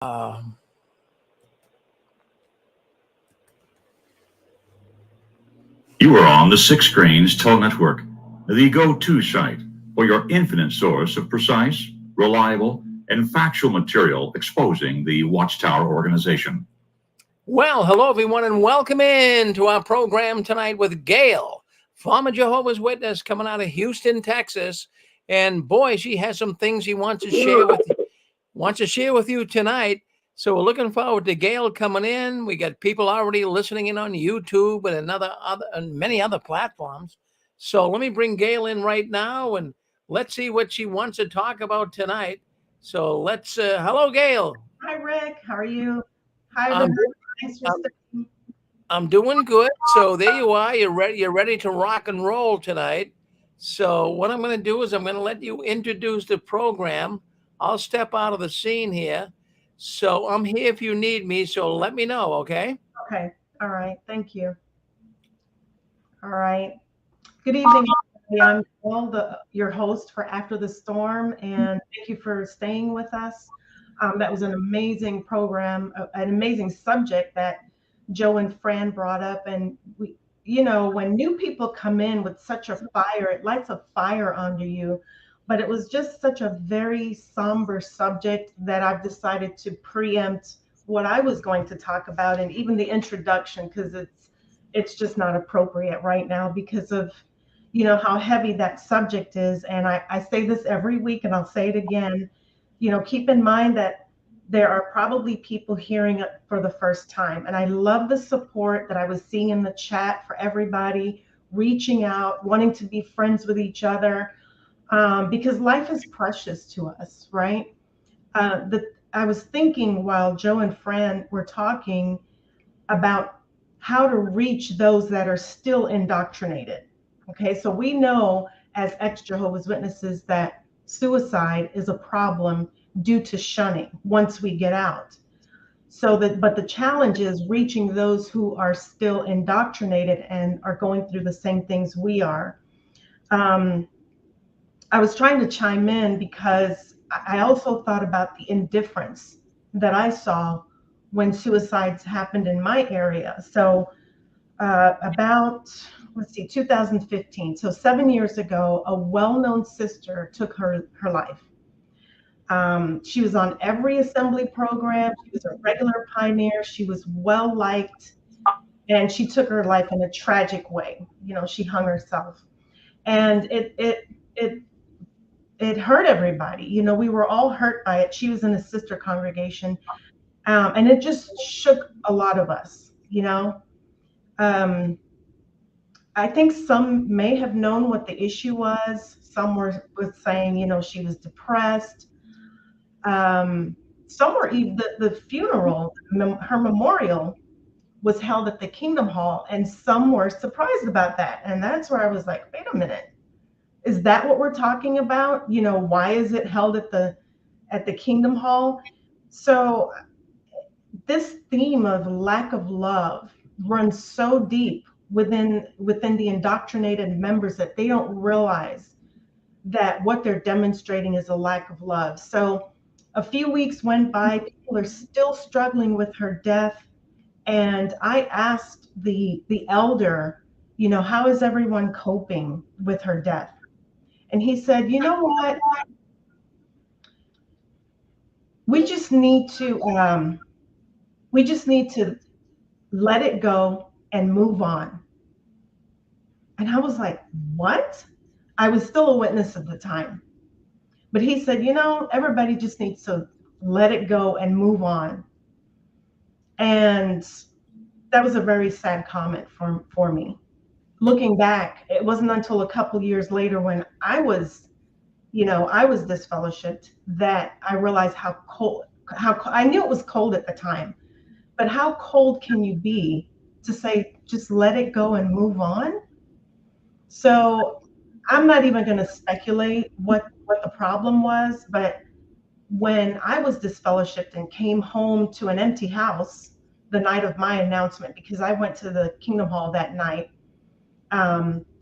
Um, You are on the Six Grains Toll Network, the go-to site for your infinite source of precise, reliable, and factual material exposing the Watchtower organization. well, hello everyone, and welcome in to our program tonight with Gail, former Jehovah's Witness, coming out of Houston, Texas. And boy, she has some things she wants to share with you tonight. So we're looking forward to Gail coming in. We got people already listening in on YouTube and and many other platforms. So let me bring Gail in right now, and let's see what she wants to talk about tonight. So hello, Gail. Hi, Rick. How are you? Hi, I'm everyone. doing, Thanks for I'm, staying. I'm doing good. So there you are. You're ready. You're ready to rock and roll tonight. So what I'm going to do is I'm going to let you introduce the program. I'll step out of the scene here. So I'm here if you need me. So let me know. Okay. Okay. All right. Thank you. All right. Good evening, everybody. I'm Bill, your host for After the Storm, and thank you for staying with us. That was an amazing program, an amazing subject that Joe and Fran brought up. And when new people come in with such a fire, it lights a fire under you. But it was just such a very somber subject that I've decided to preempt what I was going to talk about, and even the introduction, because it's just not appropriate right now because of how heavy that subject is. And I say this every week and I'll say it again. Keep in mind that there are probably people hearing it for the first time. And I love the support that I was seeing in the chat for everybody reaching out, wanting to be friends with each other, because life is precious to us, right? I was thinking while Joe and Fran were talking about how to reach those that are still indoctrinated. Okay, so we know as ex-Jehovah's Witnesses that suicide is a problem due to shunning once we get out. But the challenge is reaching those who are still indoctrinated and are going through the same things we are. Um, I was trying to chime in because I also thought about the indifference that I saw when suicides happened in my area. So about, let's see, 2015. So 7 years ago, a well-known sister took her life. She was on every assembly program. She was a regular pioneer. She was well liked, and she took her life in a tragic way. She hung herself, and it hurt everybody. We were all hurt by it. She was in a sister congregation, and it just shook a lot of us. Um, I think some may have known what the issue was. Some were saying, she was depressed. Some were even the funeral, her memorial was held at the Kingdom Hall, and some were surprised about that. And that's where I was like, wait a minute, is that what we're talking about? Why is it held at the Kingdom Hall? So this theme of lack of love runs so deep within the indoctrinated members that they don't realize that what they're demonstrating is a lack of love. So a few weeks went by, people are still struggling with her death. And I asked the elder, how is everyone coping with her death? And he said, you know what? We just need to we just need to let it go and move on. And I was like, what? I was still a witness at the time. But he said, everybody just needs to let it go and move on. And that was a very sad comment for me. Looking back, it wasn't until a couple years later when I was disfellowshipped that I realized how I knew it was cold at the time, but how cold can you be to say, just let it go and move on? So I'm not even going to speculate what the problem was, but when I was disfellowshipped and came home to an empty house the night of my announcement, because I went to the Kingdom Hall that night,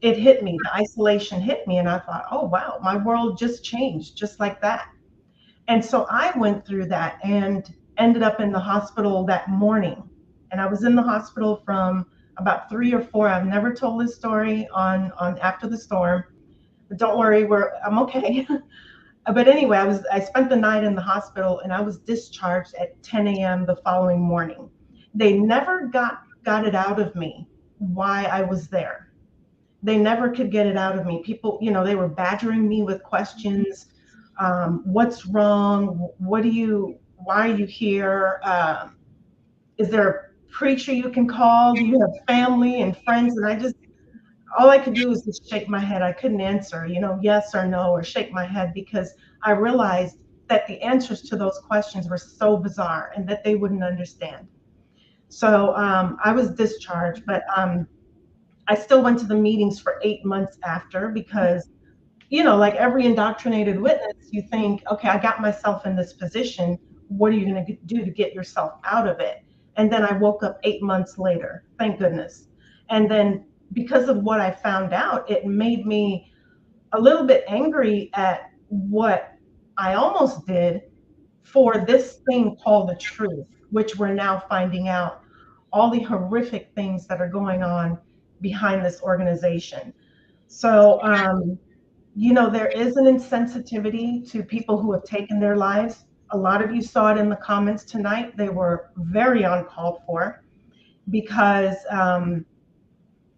it hit me. The isolation hit me, and I thought, oh, wow, my world just changed just like that. And so I went through that. And ended up in the hospital that morning. And I was in the hospital from about 3 or 4. I've never told this story on After the Storm, but don't worry, I'm okay. But anyway, I spent the night in the hospital, and I was discharged at 10 a.m. the following morning. They never got it out of me why I was there. They never could get it out of me. People, they were badgering me with questions. What's wrong? Why are you here? Is there a preacher you can call? Do you have family and friends? And all I could do was just shake my head. I couldn't answer, yes or no, or shake my head, because I realized that the answers to those questions were so bizarre and that they wouldn't understand. So I was discharged, but I still went to the meetings for 8 months after, because, like every indoctrinated witness, you think, okay, I got myself in this position. What are you going to do to get yourself out of it? And then I woke up 8 months later, thank goodness. And then because of what I found out, it made me a little bit angry at what I almost did for this thing called the truth, which we're now finding out all the horrific things that are going on behind this organization. So, there is an insensitivity to people who have taken their lives. A lot of you saw it in the comments tonight. They were very uncalled for, because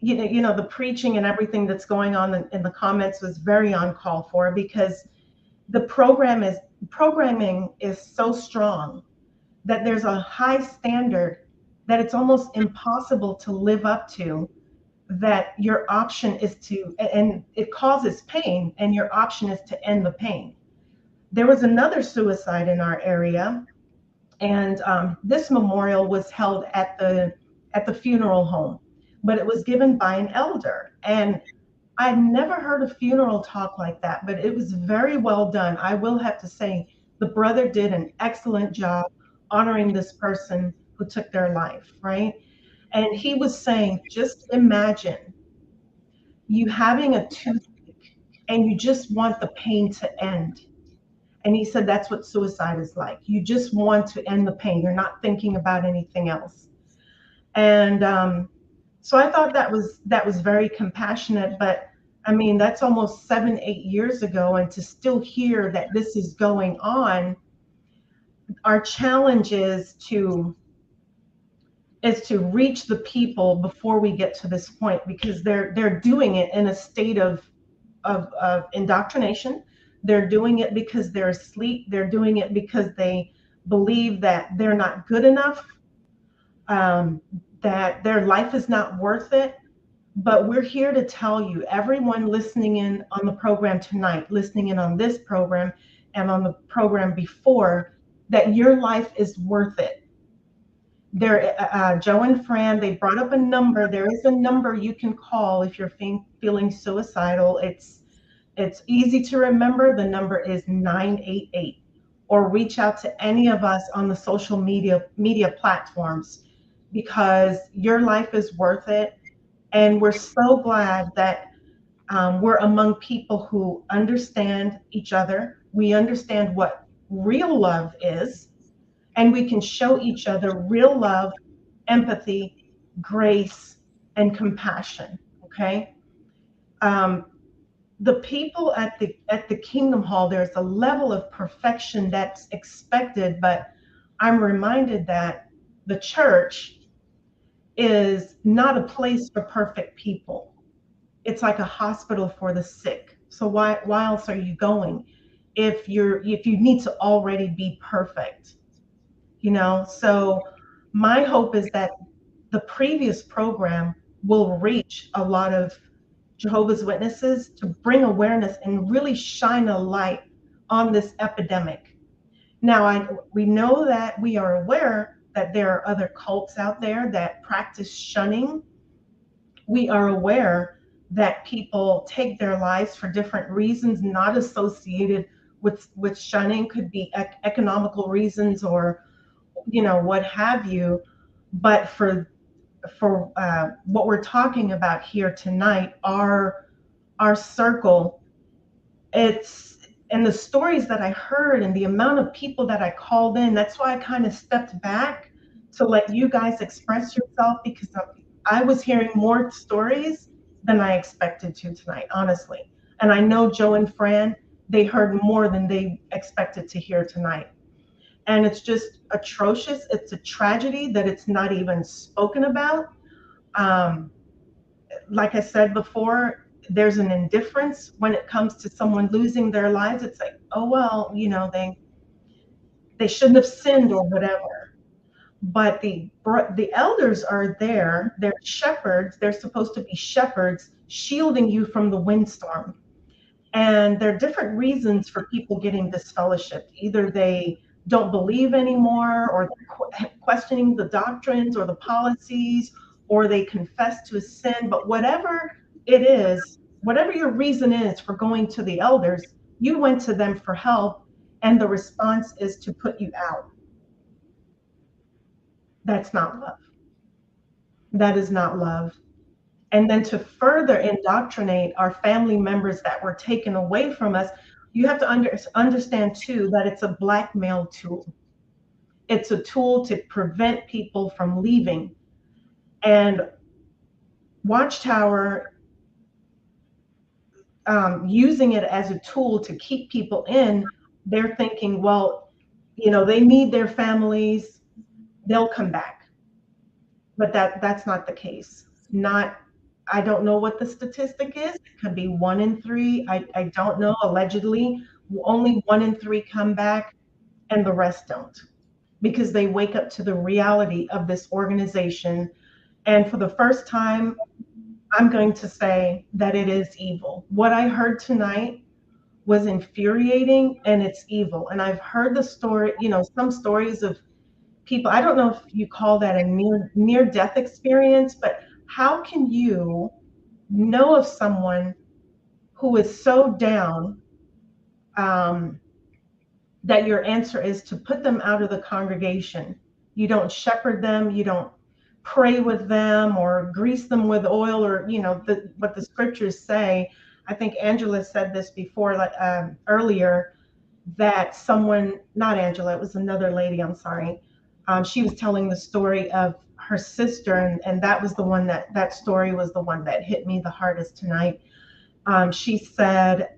the preaching and everything that's going on in the comments was very uncalled for, because the programming is so strong that there's a high standard that it's almost impossible to live up to, that your option is to, and it causes pain, and your option is to end the pain. There was another suicide in our area, and this memorial was held at the funeral home, but it was given by an elder. And I'd never heard a funeral talk like that, but it was very well done. I will have to say, the brother did an excellent job honoring this person who took their life, right? And he was saying, just imagine you having a toothache and you just want the pain to end. And he said that's what suicide is like. You just want to end the pain. You're not thinking about anything else. And so I thought that was very compassionate. But I mean, that's almost 7-8 years ago, and to still hear that this is going on, our challenge is to reach the people before we get to this point, because they're doing it in a state of indoctrination. They're doing it because they're asleep. They're doing it because they believe that they're not good enough, that their life is not worth it. But we're here to tell you, everyone listening in on the program tonight, listening in on this program and on the program before, that your life is worth it. Joe and Fran, they brought up a number. There is a number you can call if you're feeling suicidal. It's easy to remember. The number is 988, or reach out to any of us on the social media platforms, because your life is worth it. And we're so glad that we're among people who understand each other. We understand what real love is, and we can show each other real love, empathy, grace, and compassion. Okay. The people at the Kingdom Hall, there's a level of perfection that's expected, but I'm reminded that the church is not a place for perfect people. It's like a hospital for the sick. So why else are you going if you need to already be perfect? So my hope is that the previous program will reach a lot of Jehovah's Witnesses to bring awareness and really shine a light on this epidemic. Now, we know that we are aware that there are other cults out there that practice shunning. We are aware that people take their lives for different reasons, not associated with shunning. Could be economical reasons, or what have you. But for what we're talking about here tonight, our circle, it's and the stories that I heard and the amount of people that I called in, that's why I kind of stepped back to let you guys express yourself, because I was hearing more stories than I expected to tonight, honestly. And I know Joe and Fran, they heard more than they expected to hear tonight. And it's just atrocious. It's a tragedy that it's not even spoken about. Um, like I said before, there's an indifference when it comes to someone losing their lives. It's like, oh well, they shouldn't have sinned or whatever. But the elders are there. They're shepherds. They're supposed to be shepherds, shielding you from the windstorm. And there are different reasons for people getting disfellowshipped. Either they don't believe anymore, or they're questioning the doctrines or the policies, or they confess to a sin. But whatever it is, whatever your reason is for going to the elders, you went to them for help, and the response is to put you out. That's not love. That is not love. And then to further indoctrinate our family members that were taken away from us, you have to understand too that it's a blackmail tool. It's a tool to prevent people from leaving. And Watchtower, using it as a tool to keep people in, they're thinking, well, they need their families, they'll come back. But that's not the case. Not I don't know what the statistic is. It could be 1 in 3. I don't know. Allegedly, only 1 in 3 come back, and the rest don't, because they wake up to the reality of this organization. And for the first time, I'm going to say that it is evil. What I heard tonight was infuriating, and it's evil. And I've heard the story, some stories of people. I don't know if you call that a near death experience, but how can you know of someone who is so down, that your answer is to put them out of the congregation? You don't shepherd them, you don't pray with them or grease them with oil, or what the scriptures say. I think Angela said this before, like earlier, that someone, not Angela, it was another lady, I'm sorry. She was telling the story of her sister, and that was the one that story was the one that hit me the hardest tonight. She said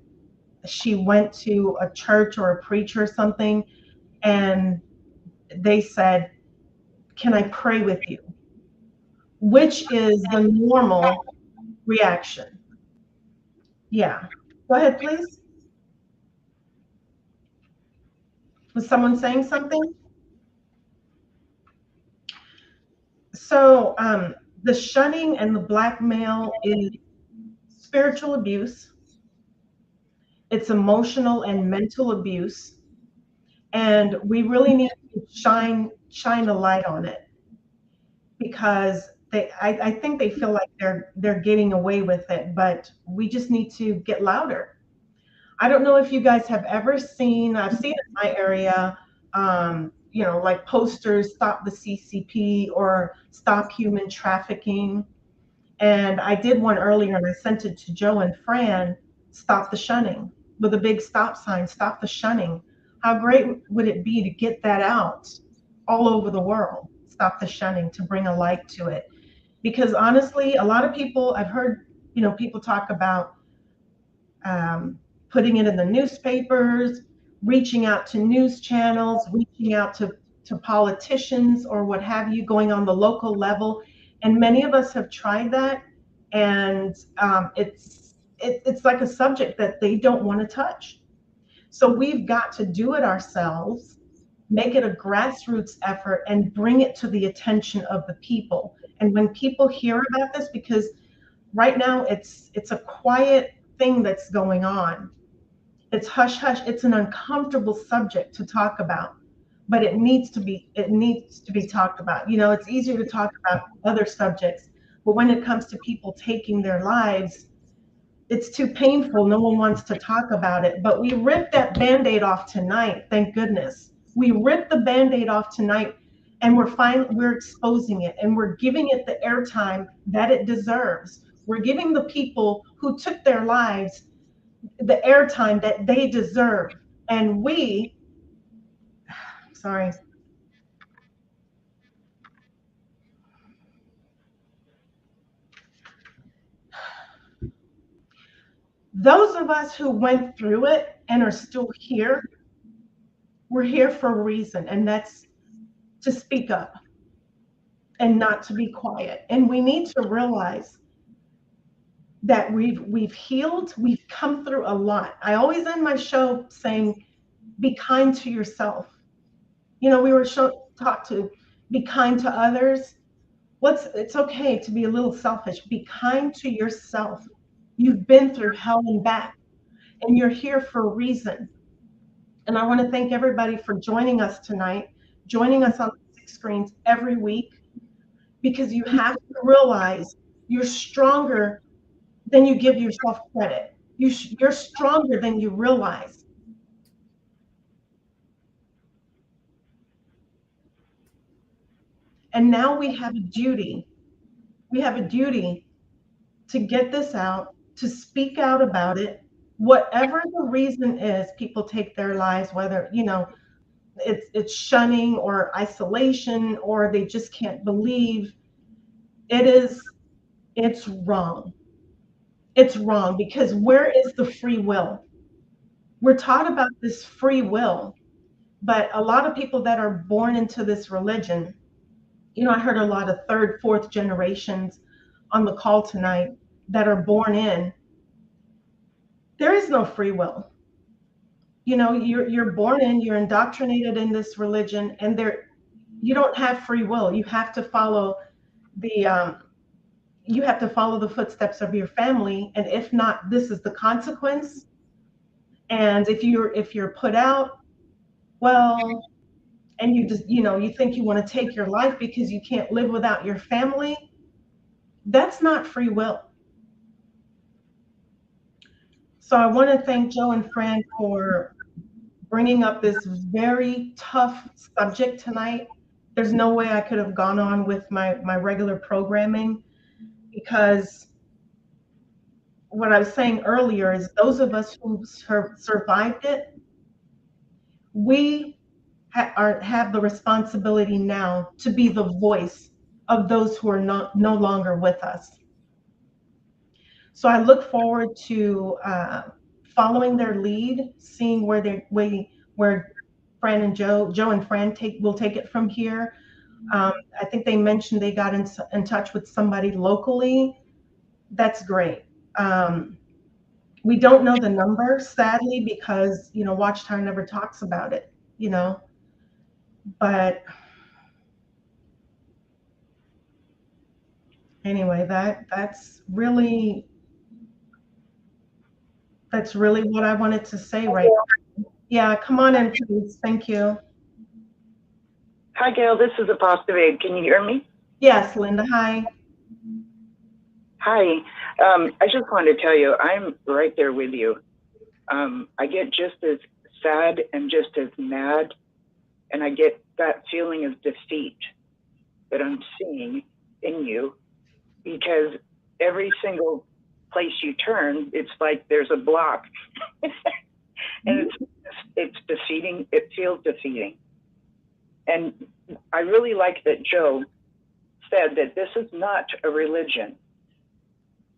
she went to a church or a preacher or something, and they said, "Can I pray with you?" Which is the normal reaction. Yeah. Go ahead, please. Was someone saying something? So the shunning and the blackmail is spiritual abuse. It's emotional and mental abuse, and we really need to shine a light on it, because I think they feel like they're getting away with it, but we just need to get louder. I don't know if you guys have ever seen. I've seen in my area, like posters, "Stop the CCP" or "Stop Human Trafficking." And I did one earlier, and I sent it to Joe and Fran: "Stop the shunning," with a big stop sign, "Stop the shunning." How great would it be to get that out all over the world? Stop the shunning, to bring a light to it. Because honestly, a lot of people, I've heard, people talk about putting it in the newspapers, reaching out to news channels, reaching out to politicians or what have you, going on the local level. And many of us have tried that, and it's like a subject that they don't want to touch. So we've got to do it ourselves, make it a grassroots effort, and bring it to the attention of the people. And when people hear about this, because right now it's a quiet thing that's going on. It's hush hush. It's an uncomfortable subject to talk about, but it needs to be talked about. It's easier to talk about other subjects, but when it comes to people taking their lives, it's too painful. No one wants to talk about it. But we ripped that Band-Aid off tonight. Thank goodness. We ripped the Band-Aid off tonight, and we're exposing it, and we're giving it the airtime that it deserves. We're giving the people who took their lives the airtime that they deserve. And sorry, those of us who went through it and are still here, we're here for a reason, and that's to speak up and not to be quiet. And we need to realize that we've healed, we've come through a lot. I always end my show saying, be kind to yourself. We were taught to be kind to others. It's okay to be a little selfish. Be kind to yourself. You've been through hell and back, and you're here for a reason. And I want to thank everybody for joining us tonight, joining us on the Six Screens every week, because you have to realize you're stronger than you give yourself credit. You're stronger than you realize. And now we have a duty. We have a duty to get this out, to speak out about it. Whatever the reason is, people take their lives, whether, it's shunning or isolation, or they just can't believe. It's wrong. It's wrong, because where is the free will? We're taught about this free will, but a lot of people that are born into this religion, I heard a lot of third, fourth generations on the call tonight that are born in. There is no free will. You're born in, you're indoctrinated in this religion, and you don't have free will. You have to follow the footsteps of your family, and if not, this is the consequence. And if you're put out, well, and you just you think you want to take your life because you can't live without your family, that's not free will. So I want to thank Joe and Fran for bringing up this very tough subject tonight. There's no way I could have gone on with my regular programming, because what I was saying earlier is those of us who survived it, we have the responsibility now to be the voice of those who are no longer with us. So I look forward to following their lead, seeing where Fran and Joe and Fran will take it from here. I think they mentioned they got in touch with somebody locally. That's great. We don't know the number, sadly, because Watchtower never talks about it. But anyway, that's really what I wanted to say right now. Yeah, come on in, please. Thank you. Hi, Gail. This is Apostolate. Can you hear me? Yes, Linda. Hi. Hi. I just wanted to tell you, I'm right there with you. I get just as sad and just as mad, and I get that feeling of defeat that I'm seeing in you, because every single place you turn, it's like there's a block. And it's defeating. It feels defeating. And I really like that Joe said that this is not a religion.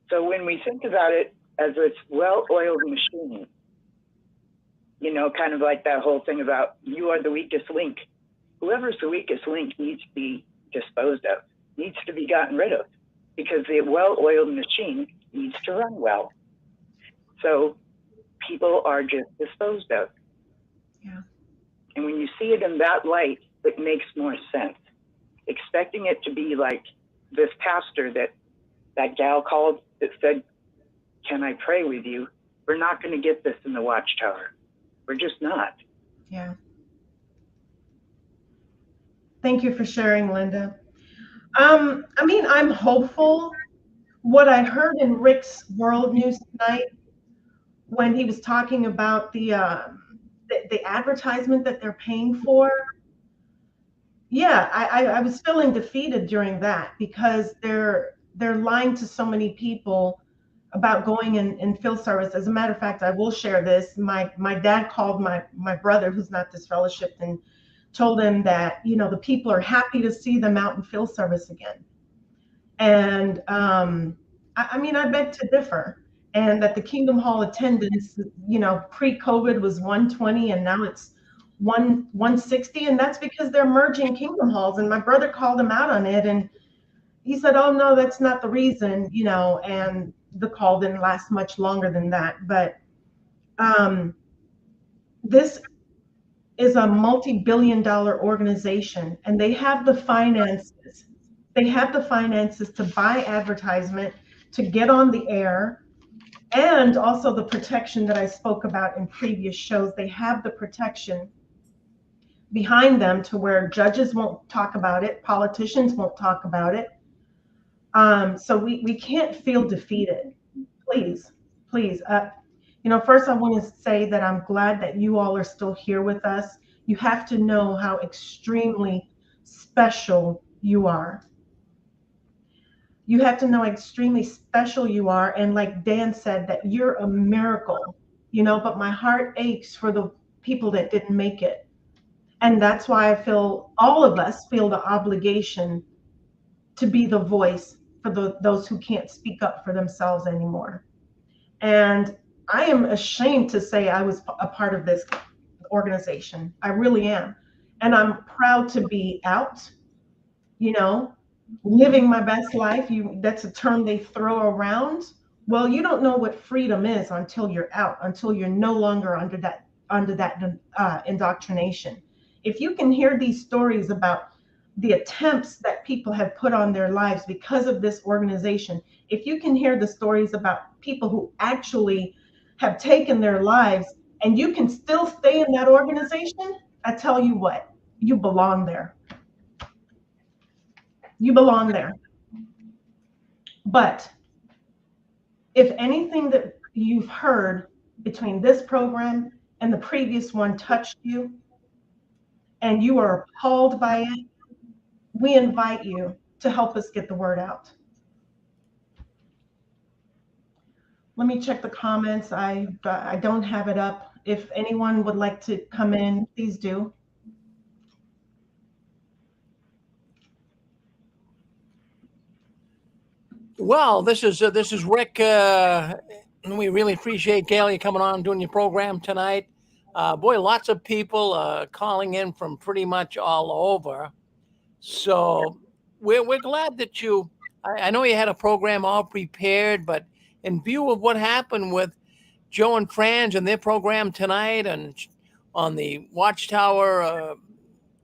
So when we think about it as this well-oiled machine, kind of like that whole thing about you are the weakest link. Whoever's the weakest link needs to be disposed of, needs to be gotten rid of, because the well-oiled machine needs to run well. So people are just disposed of. Yeah. And when you see it in that light, it makes more sense. Expecting it to be like this pastor that gal called that said, "Can I pray with you?" We're not going to get this in the Watchtower. We're just not. Yeah. Thank you for sharing, Linda. I'm hopeful. What I heard in Rick's World News tonight, when he was talking about the advertisement that they're paying for, yeah, I was feeling defeated during that, because they're lying to so many people about going in field service. As a matter of fact, I will share this. My dad called my brother, who's not disfellowshipped, and told him that, you know, the people are happy to see them out in field service again. And I mean, I beg to differ. And that the Kingdom Hall attendance, you know, pre-COVID was 120, and now it's 160, and that's because they're merging Kingdom Halls. And my brother called him out on it, and he said, "Oh no, that's not the reason," you know. And the call didn't last much longer than that. But this is a multi-billion-dollar organization, and they have the finances. They have the finances to buy advertisement, to get on the air, and also the protection that I spoke about in previous shows. They have the protection behind them to where judges won't talk about it, politicians won't talk about it. So we can't feel defeated. Please, please. You know, first I want to say that I'm glad that you all are still here with us. You have to know how extremely special you are. You have to know how extremely special you are. And like Dan said, that you're a miracle, you know, but my heart aches for the people that didn't make it. And that's why I feel all of us feel the obligation to be the voice for those who can't speak up for themselves anymore. And I am ashamed to say I was a part of this organization. I really am. And I'm proud to be out, you know, living my best life. That's a term they throw around. Well, you don't know what freedom is until you're out, until you're no longer under that indoctrination. If you can hear these stories about the attempts that people have put on their lives because of this organization, if you can hear the stories about people who actually have taken their lives, and you can still stay in that organization, I tell you what, you belong there. You belong there. But if anything that you've heard between this program and the previous one touched you, and you are appalled by it, we invite you to help us get the word out. Let me check the comments. I don't have it up. If anyone would like to come in, please do. Well, this is Rick. We really appreciate Gail you coming on and doing your program tonight. Boy, lots of people calling in from pretty much all over. So we're glad that you. I know you had a program all prepared, but in view of what happened with Joe and Franz and their program tonight, and on the Watchtower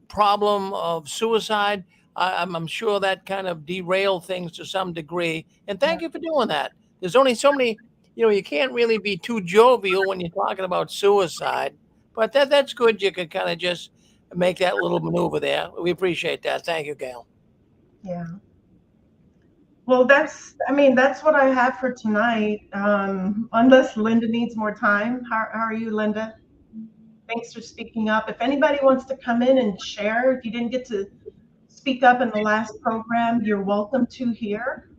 problem of suicide, I'm sure that kind of derailed things to some degree. And thank you for doing that. There's only so many, you know, you can't really be too jovial when you're talking about suicide, but that's good. You could kind of just make that little maneuver there. We appreciate that. Thank you, Gail. Yeah. Well, that's what I have for tonight. Unless Linda needs more time. How are you, Linda? Thanks for speaking up. If anybody wants to come in and share, if you didn't get to speak up in the last program, you're welcome to here,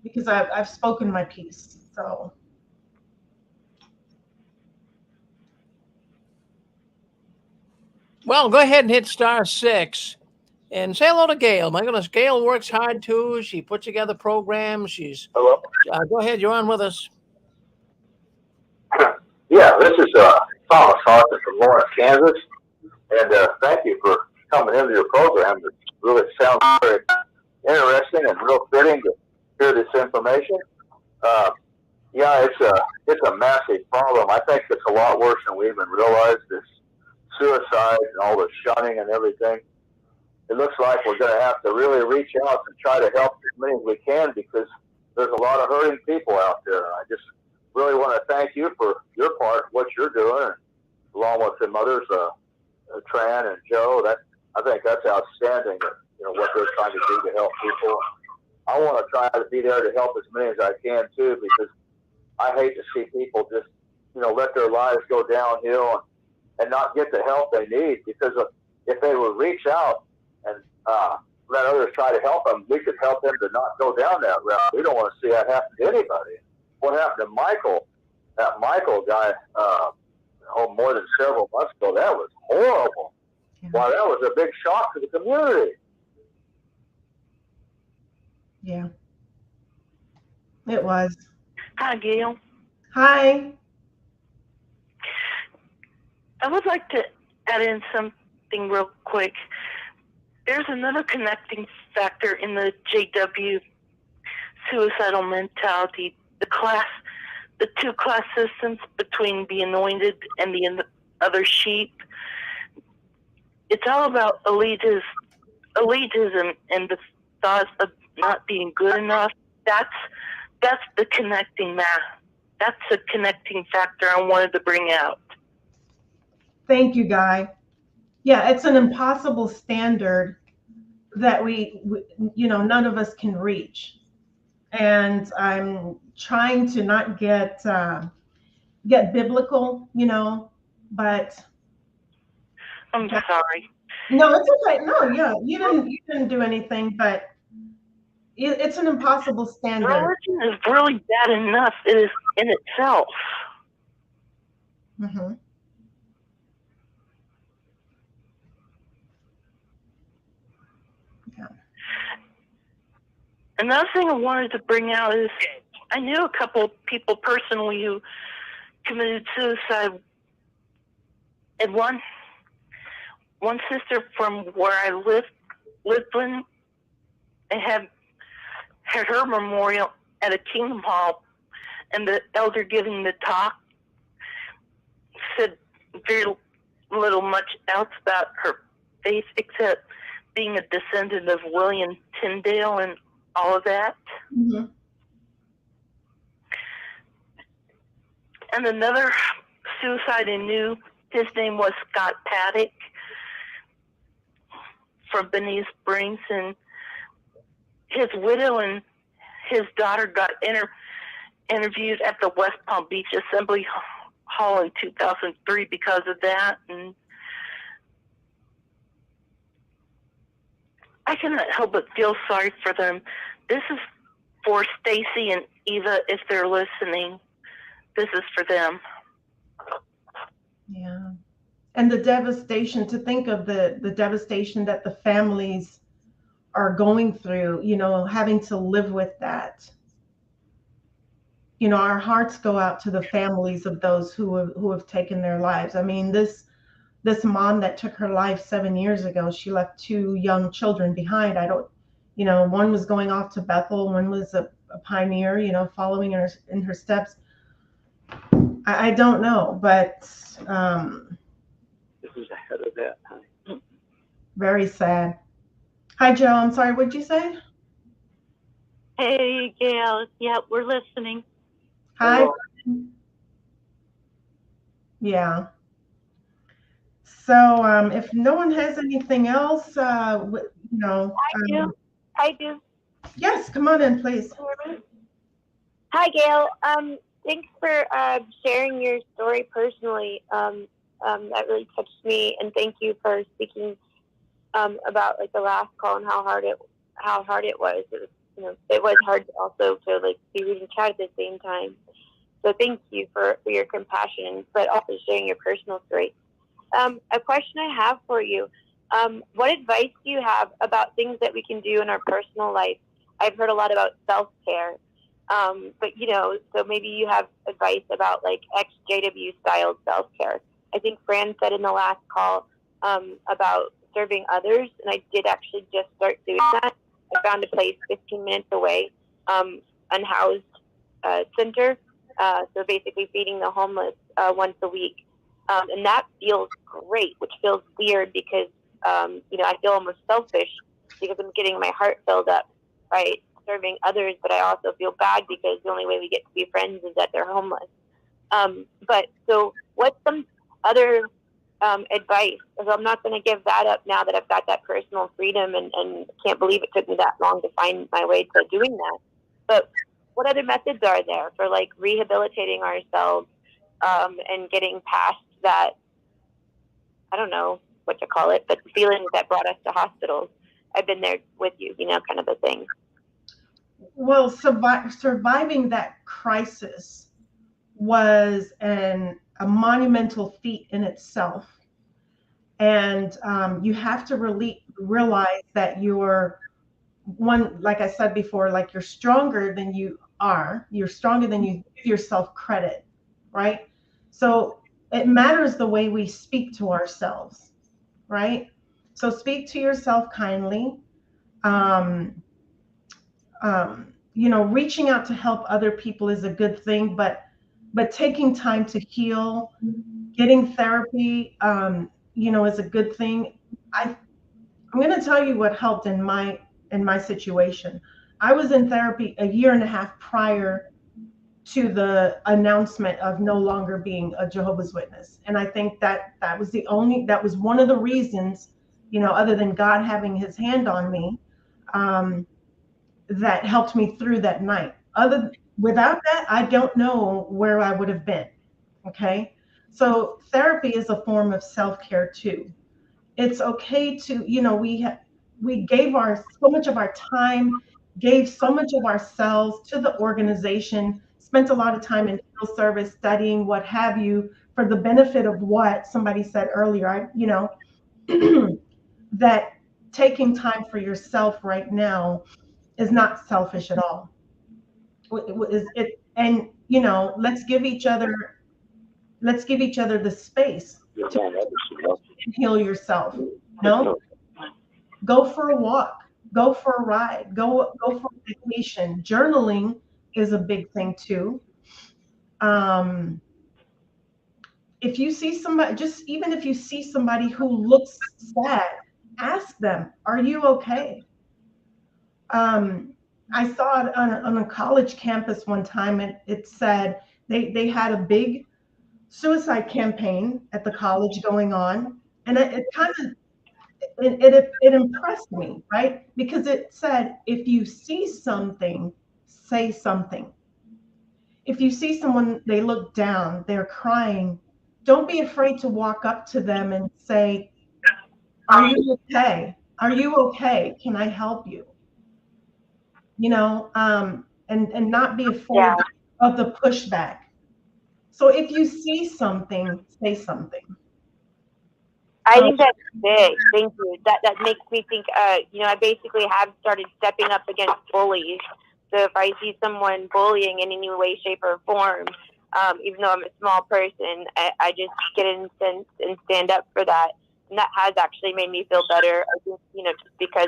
because I've spoken my piece. So. Well, go ahead and hit *6 and say hello to Gail. My goodness, Gail works hard too. She puts together programs. She's Hello. Go ahead. You're on with us. Yeah, this is Thomas Hawson from Lawrence, Kansas, and thank you for coming into your program. It really sounds very interesting and real fitting to hear this information. Yeah, it's a massive problem. I think it's a lot worse than we even realized. This suicide and all the shunning and everything. It looks like we're going to have to really reach out and try to help as many as we can, because there's a lot of hurting people out there. I just really want to thank you for your part, what you're doing, along with some others, Tran and Joe. I think that's outstanding. What they're trying to do to help people. I want to try to be there to help as many as I can too, because I hate to see people just let their lives go downhill and not get the help they need. Because if they would reach out and let others try to help them, we could help them to not go down that route. We don't want to see that happen to anybody. What happened to Michael, that Michael guy, more than several months ago, that was horrible. Yeah. Wow, that was a big shock to the community. Yeah, it was. Hi, Gail. Hi. I would like to add in something real quick. There's another connecting factor in the JW suicidal mentality, the two class systems between the anointed and the other sheep. It's all about elitism and the thought of not being good enough. That's the connecting That's a connecting factor I wanted to bring out. Thank you, Guy. Yeah, it's an impossible standard that we none of us can reach. And I'm trying to not get biblical, but I'm sorry. no, it's okay. No, yeah, you didn't do anything, but it's an impossible standard. Religion is really bad enough in itself. Mm-hmm. Yeah. Another thing I wanted to bring out is I knew a couple people personally who committed suicide, and one sister from where I lived in, and had her memorial at a Kingdom Hall, and the elder giving the talk said very little much else about her faith except being a descendant of William Tyndale and all of that. Mm-hmm. And another suicide I knew, his name was Scott Paddock from Benny Springs, and his widow and his daughter got interviewed at the West Palm Beach Assembly Hall in 2003 because of that. And I cannot help but feel sorry for them. This is for Stacy and Eva, if they're listening. This is for them. Yeah. And the devastation, to think of the devastation that the families are going through, having to live with that. Our hearts go out to the families of those who have taken their lives. I mean, this mom that took her life 7 years ago, she left 2 young children behind. One was going off to Bethel, one was a pioneer, following her in her steps. I don't know, but This is ahead of that time. very sad. Hi, Joe. I'm sorry. What'd you say? Hey, Gail. Yeah, we're listening. Hi. Hello. Yeah. So if no one has anything else, I do. Yes, come on in, please. Hi, Gail. Thanks for sharing your story personally. That really touched me, and thank you for speaking about like the last call and how hard it was. It was hard also to like be reading chat at the same time. So thank you for your compassion, but also sharing your personal story. A question I have for you: what advice do you have about things that we can do in our personal life? I've heard a lot about self-care, but so maybe you have advice about like ex-JW style self-care. I think Fran said in the last call about serving others, and I did actually just start doing that. I found a place 15 minutes away, unhoused center, so basically feeding the homeless once a week, and that feels great, which feels weird because I feel almost selfish because I'm getting my heart filled up by serving others, but I also feel bad because the only way we get to be friends is that they're homeless. But so what's some other advice? Because I'm not going to give that up now that I've got that personal freedom, and can't believe it took me that long to find my way to doing that. But what other methods are there for like rehabilitating ourselves and getting past that, I don't know what to call it, but the feelings that brought us to hospitals? I've been there with you, kind of a thing. Well, surviving that crisis was a monumental feat in itself. And you have to really realize that you're one, like I said before, like you're stronger than you are. You're stronger than you give yourself credit, right? So it matters the way we speak to ourselves, right? So speak to yourself kindly. Um, reaching out to help other people is a good thing, but taking time to heal, getting therapy, is a good thing. I'm going to tell you what helped in my situation. I was in therapy a year and a half prior to the announcement of no longer being a Jehovah's Witness, and I think that that was one of the reasons, other than God having His hand on me, that helped me through that night. Without that, I don't know where I would have been. Okay, so therapy is a form of self-care too. It's okay to, we gave so much of our time, gave so much of ourselves to the organization, spent a lot of time in field service, studying, what have you, for the benefit of what somebody said earlier. That taking time for yourself right now is not selfish at all. And let's give each other the space to heal yourself. Go for a walk, go for a ride, go for a vacation. Journaling is a big thing too. If you see somebody, just even if you see somebody who looks sad, ask them, are you okay? I saw it on a college campus one time, and it said they had a big suicide campaign at the college going on, and it kind of it impressed me, right? Because it said, if you see something, say something. If you see someone, they look down, they're crying, don't be afraid to walk up to them and say, are you okay? Are you okay? Can I help you? And not be afraid of the pushback. So if you see something, say something. I think that's big. Thank you. That makes me think. I basically have started stepping up against bullies. So if I see someone bullying in any way, shape, or form, even though I'm a small person, I just get incensed and stand up for that. And that has actually made me feel better. I think, just because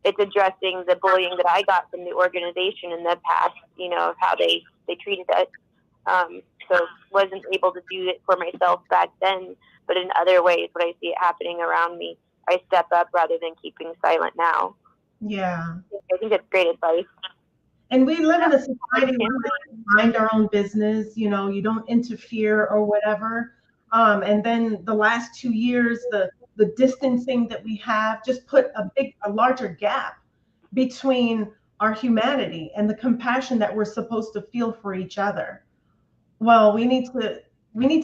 it's addressing the bullying that I got from the organization in the past, of how they treated us. So wasn't able to do it for myself back then, but in other ways, when I see it happening around me, I step up rather than keeping silent now. Yeah. I think that's great advice. And we live in a society where we mind our own business, you don't interfere or whatever. And then the last 2 years, the distancing that we have just put a larger gap between our humanity and the compassion that we're supposed to feel for each other. Well, we need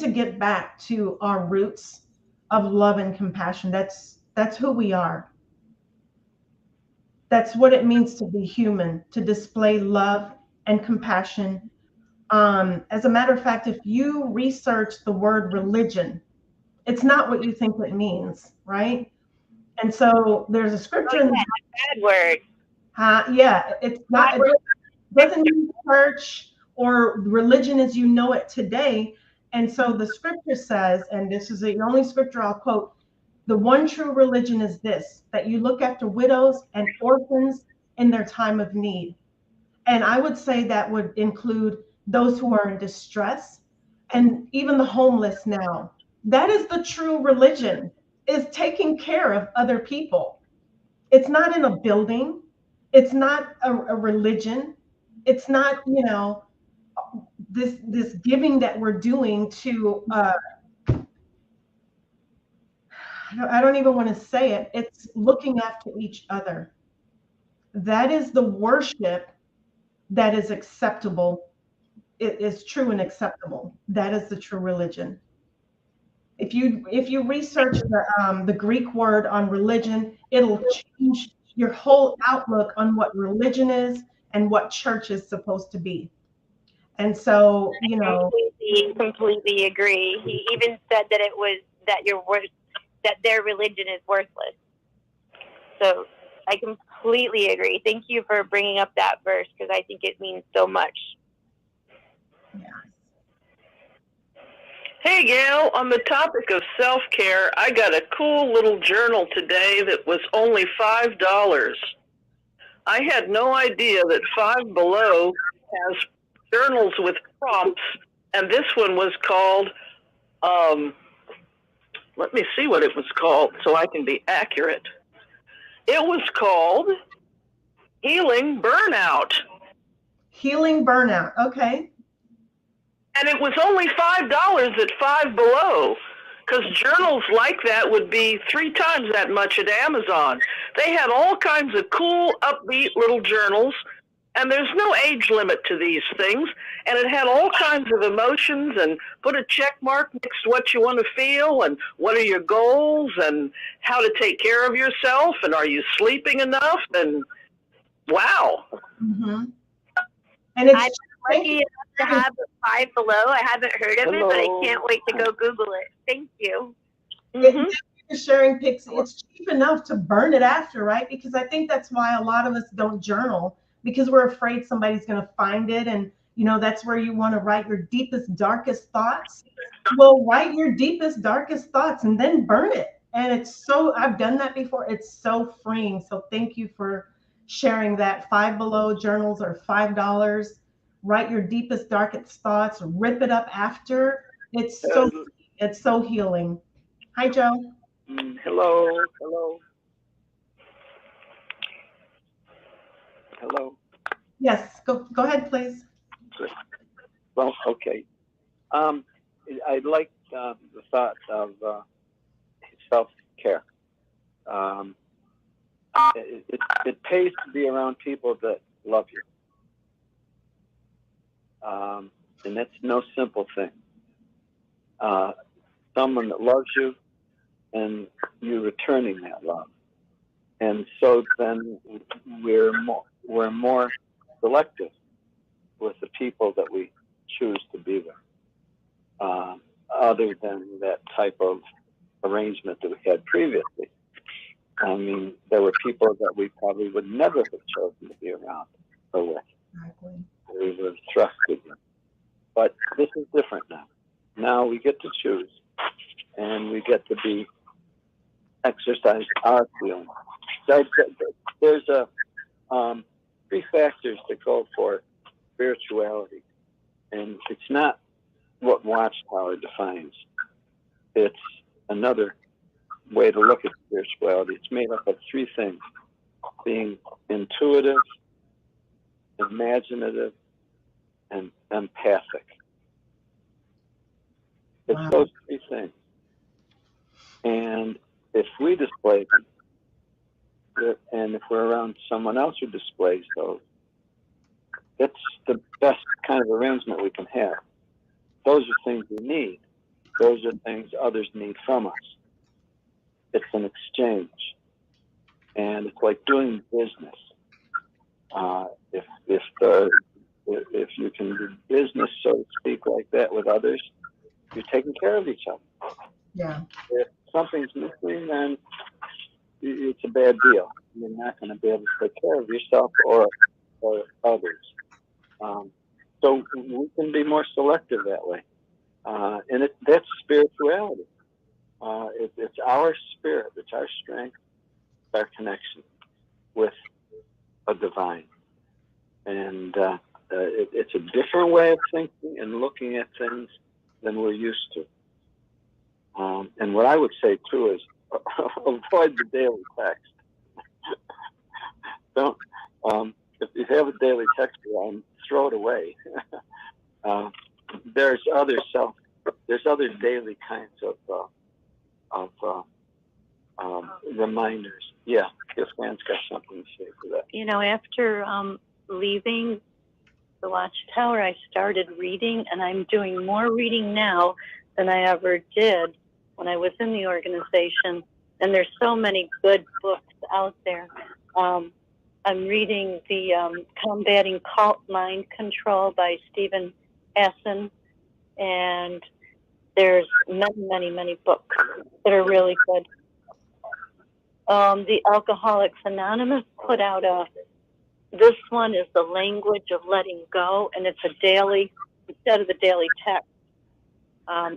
to get back to our roots of love and compassion. That's who we are. That's what it means to be human, to display love and compassion. As a matter of fact, if you research the word religion, it's not what you think it means, right? And so there's a scripture in the bad word. Yeah, it's not. It doesn't mean church or religion as you know it today. And so the scripture says, and this is the only scripture I'll quote, the one true religion is this, that you look after widows and orphans in their time of need. And I would say that would include those who are in distress and even the homeless now. That is the true religion, is taking care of other people. It's not in a building. It's not a religion. It's not, this giving that we're doing to I don't even want to say it. It's looking after each other. That is the worship that is acceptable. It is true and acceptable. That is the true religion. If you research the Greek word on religion, it'll change your whole outlook on what religion is and what church is supposed to be. And so, you know, completely agree. He even said that it was that that their religion is worthless. So I completely agree. Thank you for bringing up that verse because I think it means so much. yeah. Hey, Gail, on the topic of self-care, I got a cool little journal today that was only $5. I had no idea that Five Below has journals with prompts, and this one was called, let me see what it was called so I can be accurate. It was called Healing Burnout. Healing burnout. Okay. And it was only $5 at Five Below, because journals like that would be 3 times that much at Amazon. They had all kinds of cool, upbeat little journals, and there's no age limit to these things. And it had all kinds of emotions and put a check mark next to what you want to feel and what are your goals and how to take care of yourself and are you sleeping enough, and wow. Mm-hmm. And it's I'm lucky enough to have Five Below. I haven't heard of it, but I can't wait to go Google it. Thank you. Thank you for sharing, Pixie. It's cheap enough to burn it after, right? Because I think that's why a lot of us don't journal, because we're afraid somebody's going to find it. And, you know, that's where you want to write your deepest, darkest thoughts. Well, write your deepest, darkest thoughts and then burn it. And it's so, I've done that before. It's so freeing. So thank you for sharing that. Five Below journals are $5. Write your deepest, darkest thoughts, rip it up after. It's so healing. Hi, Joe. Hello. Yes, go ahead, please. Well, okay. I like the thought of self-care. It pays to be around people that love you. And that's no simple thing. Someone that loves you and you returning that love. And so then we're more selective with the people that we choose to be with, other than that type of arrangement that we had previously. I mean, there were people that we probably would never have chosen to be around or with. Exactly. We were trusted. But this is different now. Now we get to choose, and we get to exercise our feelings. There's 3 factors that go for spirituality, and it's not what Watchtower defines. It's another way to look at spirituality. It's made up of 3 things: being intuitive, imaginative, and empathic. It's Wow. those 3 things. And if we display them, and if we're around someone else who displays those, it's the best kind of arrangement we can have. Those are things we need. Those are things others need from us. It's an exchange. And it's like doing business. If you can do business, so to speak, like that with others, you're taking care of each other. Yeah. If something's missing, then it's a bad deal. You're not going to be able to take care of yourself or others. So we can be more selective that way. And that's spirituality. It's our spirit, it's our strength, it's our connection with a divine. And it's a different way of thinking and looking at things than we're used to. And what I would say too is avoid the daily text. Don't. If you have a daily text, throw it away. There's other daily kinds of reminders. Yeah, if Anne's got something to say for that. You know, after leaving the Watchtower, I started reading, and I'm doing more reading now than I ever did when I was in the organization. And there's so many good books out there. I'm reading the Combating Cult Mind Control by Stephen Hassan, and there's many books that are really good. The Alcoholics Anonymous put out this one is the language of letting go, and it's a daily, instead of the daily text.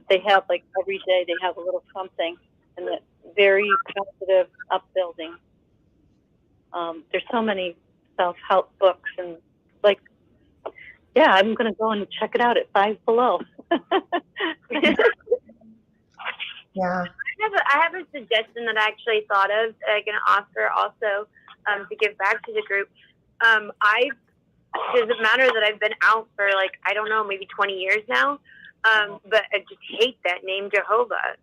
They have, like, every day they have a little something, and it's very positive, upbuilding. There's so many self-help books, and, like, yeah, I'm going to go and check it out at Five Below. Yeah. I have a suggestion that I actually thought of that I can offer also to give back to the group. Doesn't matter that I've been out for, like, I don't know, maybe 20 years now, but I just hate that name, Jehovah.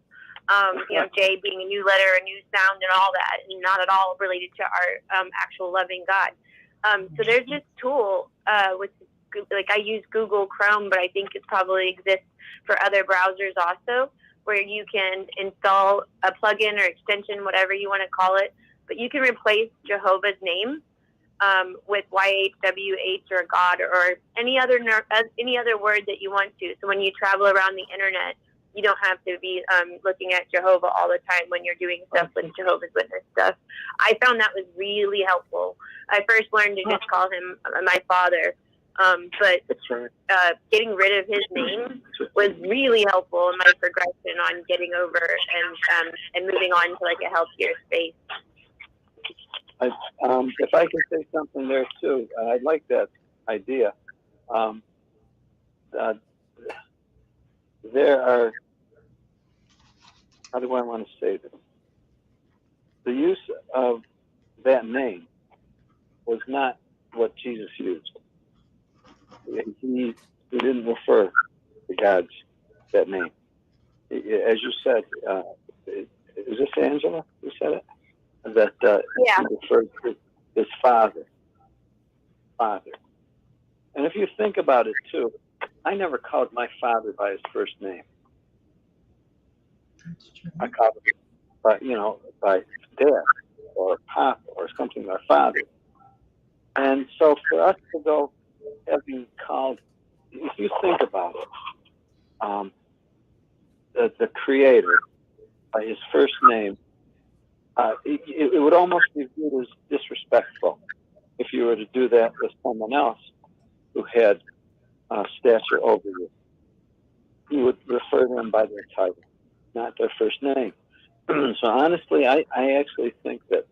You know, J being a new letter, a new sound, and all that, and not at all related to our actual loving God. So there's this tool with, like, I use Google Chrome, but I think it probably exists for other browsers also, where you can install a plugin or extension, whatever you want to call it, but you can replace Jehovah's name with YHWH or God or any other word that you want to. So when you travel around the internet, you don't have to be looking at Jehovah all the time when you're doing stuff with Jehovah's Witness stuff. I found that was really helpful. I first learned to just call him my father. But getting rid of his name was really helpful in my progression on getting over and moving on to, like, a healthier space. If I could say something there too, I'd like that idea. There are, how do I want to say this? The use of that name was not what Jesus used. He didn't refer to God's that name. As you said, is this Angela who said it? That Yeah. he referred to his father. And if you think about it too, I never called my father by his first name. That's true. I called him by dad or pop or something, or father. And so for us to go having called, if you think about it, the Creator by his first name, it would almost be viewed as disrespectful if you were to do that with someone else who had stature over you. You would refer them by their title, not their first name. So honestly, I actually think that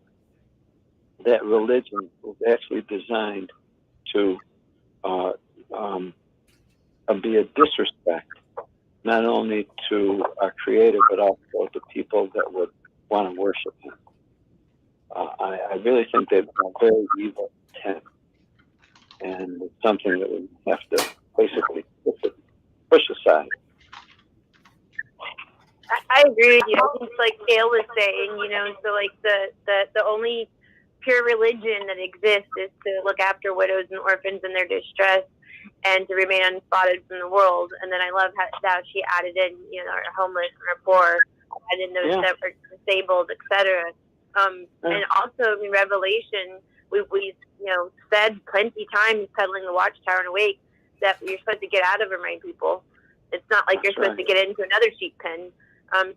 religion was actually designed to be a disrespect, not only to our Creator, but also to people that would want to worship Him. I really think they've got a very evil intent, and it's something that we have to basically push aside. I agree with you. I think, like Gail was saying, so, like, the only pure religion that exists is to look after widows and orphans in their distress and to remain unspotted from the world. And then I love how she added in, our homeless and our poor, and in those that were disabled, etc. And also in Revelation, we said plenty times peddling the Watchtower and Awake that you're supposed to get out of them, right, people. It's not like you're supposed to get into another sheep pen.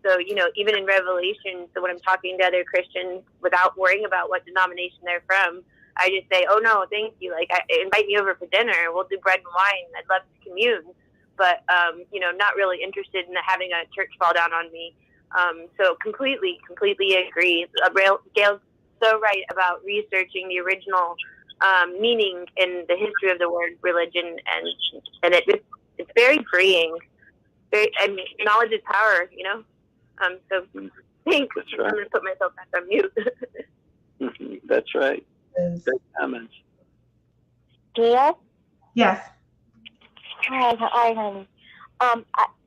So, even in Revelation, so when I'm talking to other Christians without worrying about what denomination they're from, I just say, oh, no, thank you. Like, invite me over for dinner. We'll do bread and wine. I'd love to commune. But, not really interested in having a church fall down on me. So completely agree. Gail's so right about researching the original meaning in the history of the word religion. And it's very freeing. Knowledge is power, so thanks. That's right. I'm going to put myself back on mute. That's right. Great comments. Gail? Yes. Hi, honey.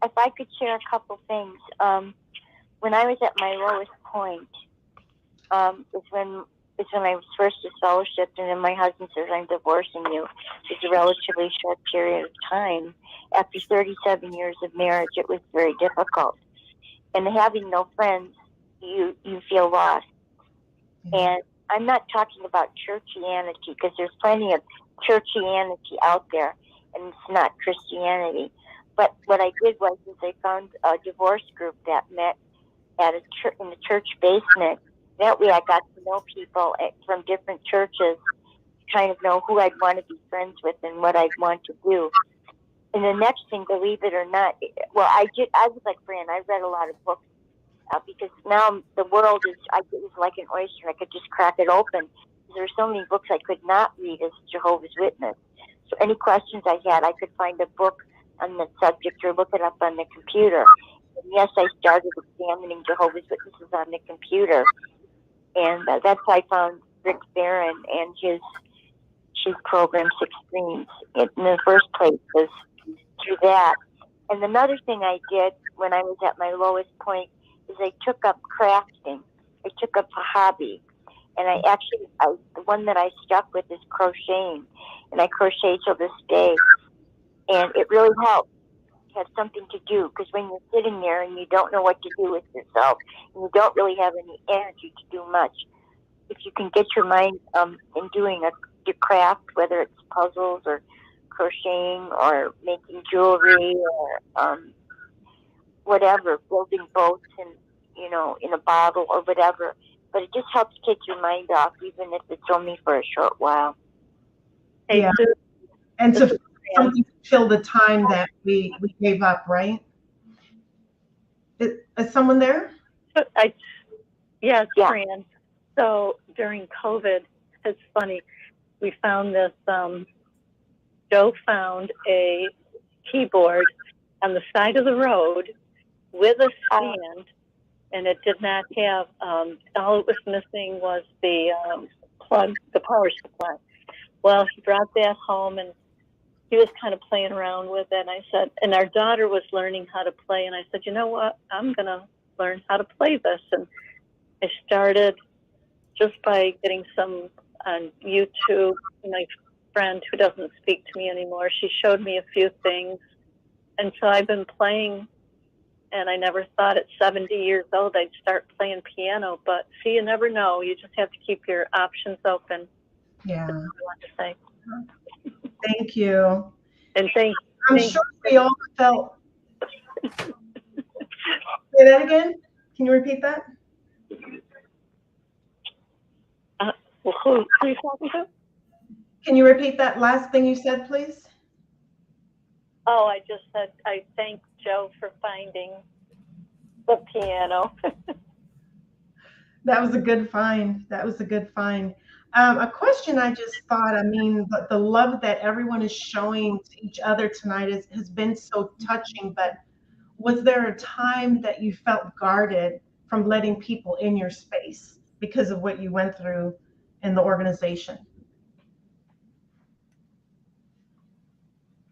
If I could share a couple things. When I was at my lowest point, is when I was first disfellowshipped, and then my husband says, I'm divorcing you. It's a relatively short period of time. After 37 years of marriage, it was very difficult. and having no friends, you feel lost. And I'm not talking about churchianity, because there's plenty of churchianity out there, and it's not Christianity. But what I did was I found a divorce group that met at a church, in the church basement. That way I got to know people from different churches, kind of know who I'd want to be friends with and what I'd want to do. And the next thing, believe it or not, well, I was like Fran, I read a lot of books because now the world is like an oyster. I could just crack it open. There are so many books I could not read as Jehovah's Witness. So any questions I had, I could find a book on the subject or look it up on the computer. And yes, I started examining Jehovah's Witnesses on the computer. And that's how I found Rick Barron and his program, Six Screens. In the first place was through that. And another thing I did when I was at my lowest point is I took up crafting. I took up a hobby. And the one that I stuck with is crocheting. And I crochet till this day. And it really helps to have something to do, because when you're sitting there and you don't know what to do with yourself, and you don't really have any energy to do much, if you can get your mind in doing your craft, whether it's puzzles or crocheting or making jewelry or whatever, building boats in a bottle or whatever. But it just helps take your mind off, even if it's only for a short while. Yeah. And to something to fill the time that we gave up, right? Is someone there? Yes, Fran. So during COVID, it's funny, we found this, Joe found a keyboard on the side of the road with a stand, and it did not have, all it was missing was the plug, the power supply. Well, he brought that home, and he was kind of playing around with it. And I said, and our daughter was learning how to play, and I said, you know what, I'm going to learn how to play this. And I started just by getting some on YouTube. My friend who doesn't speak to me anymore, she showed me a few things. And so I've been playing, and I never thought at 70 years old I'd start playing piano. But see, you never know. You just have to keep your options open. Yeah. That's what I want to say. Thank you. And I'm sure we all felt. Say that again. Can you repeat that? Well, who are you talking to? Can you repeat that last thing you said, please? Oh, I just said I thank Joe for finding the piano. That was a good find. That was a good find. A question I just thought, I mean, the love that everyone is showing to each other tonight has been so touching, but was there a time that you felt guarded from letting people in your space because of what you went through in the organization?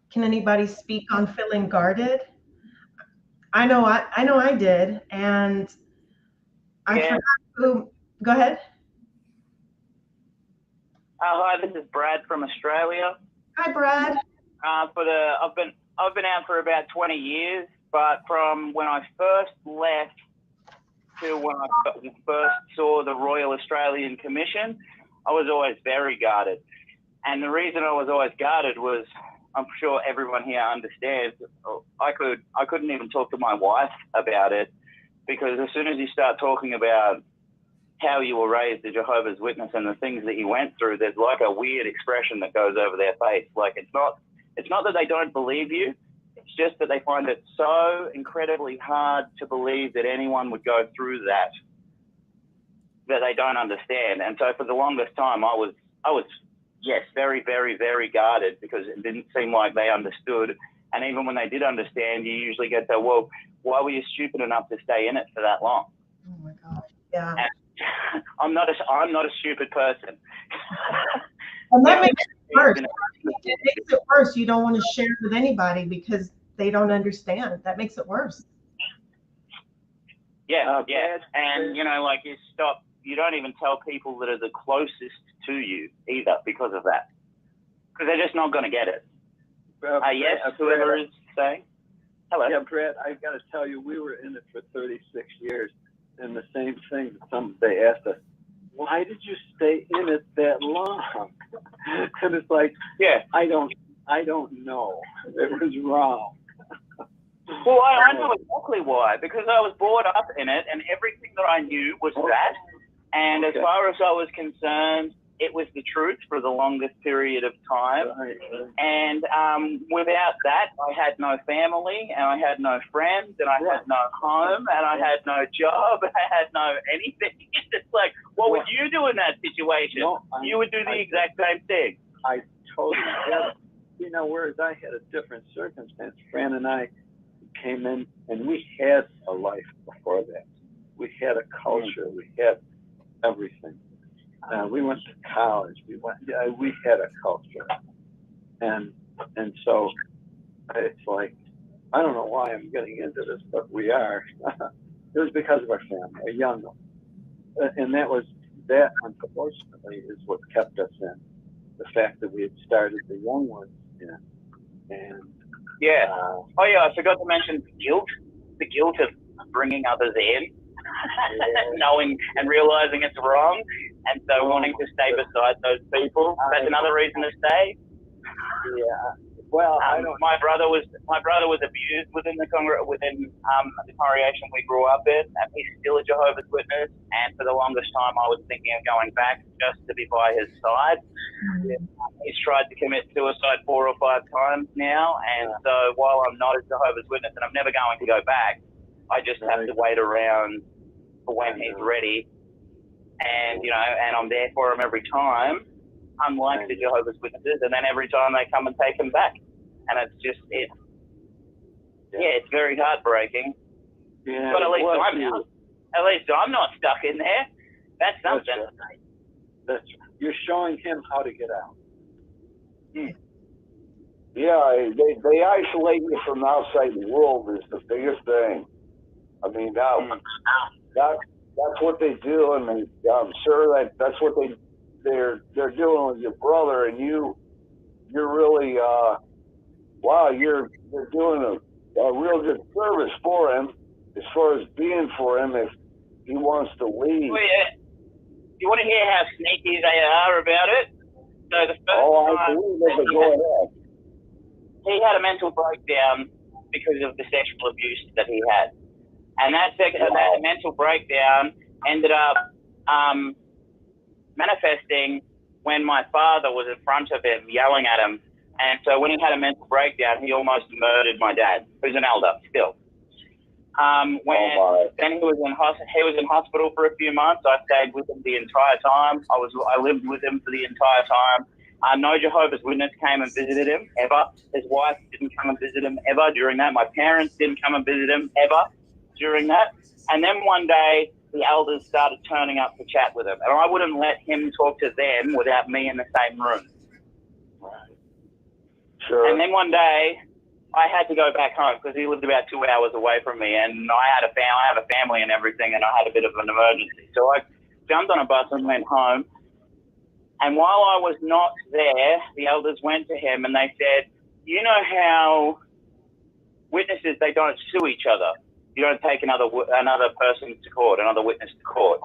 Can anybody speak on feeling guarded? I know I did, and I forgot who. Go ahead. Hi, this is Brad from Australia. Hi, Brad. I've been out for about 20 years, but from when I first left to when I first saw the Royal Australian Commission, I was always very guarded. And the reason I was always guarded was, I'm sure everyone here understands, I couldn't even talk to my wife about it, because as soon as you start talking about how you were raised a Jehovah's Witness and the things that you went through, there's like a weird expression that goes over their face. Like it's not that they don't believe you, it's just that they find it so incredibly hard to believe that anyone would go through that they don't understand. And so for the longest time, I was yes, very, very, very guarded, because it didn't seem like they understood. And even when they did understand, you usually get that, well, why were you stupid enough to stay in it for that long? Oh my gosh. Yeah. And I'm not a stupid person. And that makes it worse. It makes it worse. You don't want to share with anybody because they don't understand. That makes it worse. Yeah, yeah. And like you don't even tell people that are the closest to you either because of that. Because they're just not going to get it. Yes, whoever is saying. Hello. Yeah, Brad, I got to tell you, we were in it for 36 years, and the same thing. They asked us, why did you stay in it that long? And it's like, Yeah. I don't know. It was wrong. Well, I know exactly why, because I was brought up in it, and everything that I knew was that. And as far as I was concerned, it was the truth for the longest period of time. Right. And without that, I had no family, and I had no friends, and I had no home, and I had no job, I had no anything. It's like, what would you do in that situation? No, you would do the exact same thing. I totally get it. You know, whereas I had a different circumstance. Fran and I came in, and we had a life before that. We had a culture. We had everything. We went to college. We had a culture, and so it's like, I don't know why I'm getting into this, but we are. It was because of our family, a young one, and that unfortunately is what kept us in. The fact that we had started the young ones in, and oh yeah, I forgot to mention the guilt of bringing others in, knowing and realizing it's wrong, and so wanting to stay beside those people. That's another reason to stay. Yeah. Well, my brother was abused within the congregation we grew up in, and he's still a Jehovah's Witness. And for the longest time, I was thinking of going back just to be by his side. He's tried to commit suicide 4 or 5 times now, and so while I'm not a Jehovah's Witness, and I'm never going to go back, I just have to wait around for when he's ready, and and I'm there for him every time. Unlike the Jehovah's Witnesses, and then every time they come and take him back, and it's very heartbreaking. Yeah, but at least I'm not stuck in there. That's something. That's you're showing him how to get out. Yeah, they isolate you from the outside world is the biggest thing. I mean, that's what they do, and I'm sure that's what they're doing with your brother, and you're really you're doing a real good service for him as far as being for him if he wants to leave. Well, yeah. You want to hear how sneaky they are about it? So the first I believe it, but go ahead. He had a mental breakdown because of the sexual abuse that he had, and that mental breakdown ended up manifesting when my father was in front of him yelling at him. And so when he had a mental breakdown, he almost murdered my dad, who's an elder still. Then he was in hospital for a few months. I stayed with him the entire time. I lived with him for the entire time. No Jehovah's Witness came and visited him ever. His wife didn't come and visit him ever during that. My parents didn't come and visit him ever during that. And then one day, the elders started turning up to chat with him, and I wouldn't let him talk to them without me in the same room. Sure. And then one day, I had to go back home because he lived about 2 hours away from me, and I have a family and everything, and I had a bit of an emergency. So I jumped on a bus and went home. And while I was not there, the elders went to him and they said, "You know how witnesses, they don't sue each other. You don't take another person to court, another witness to court.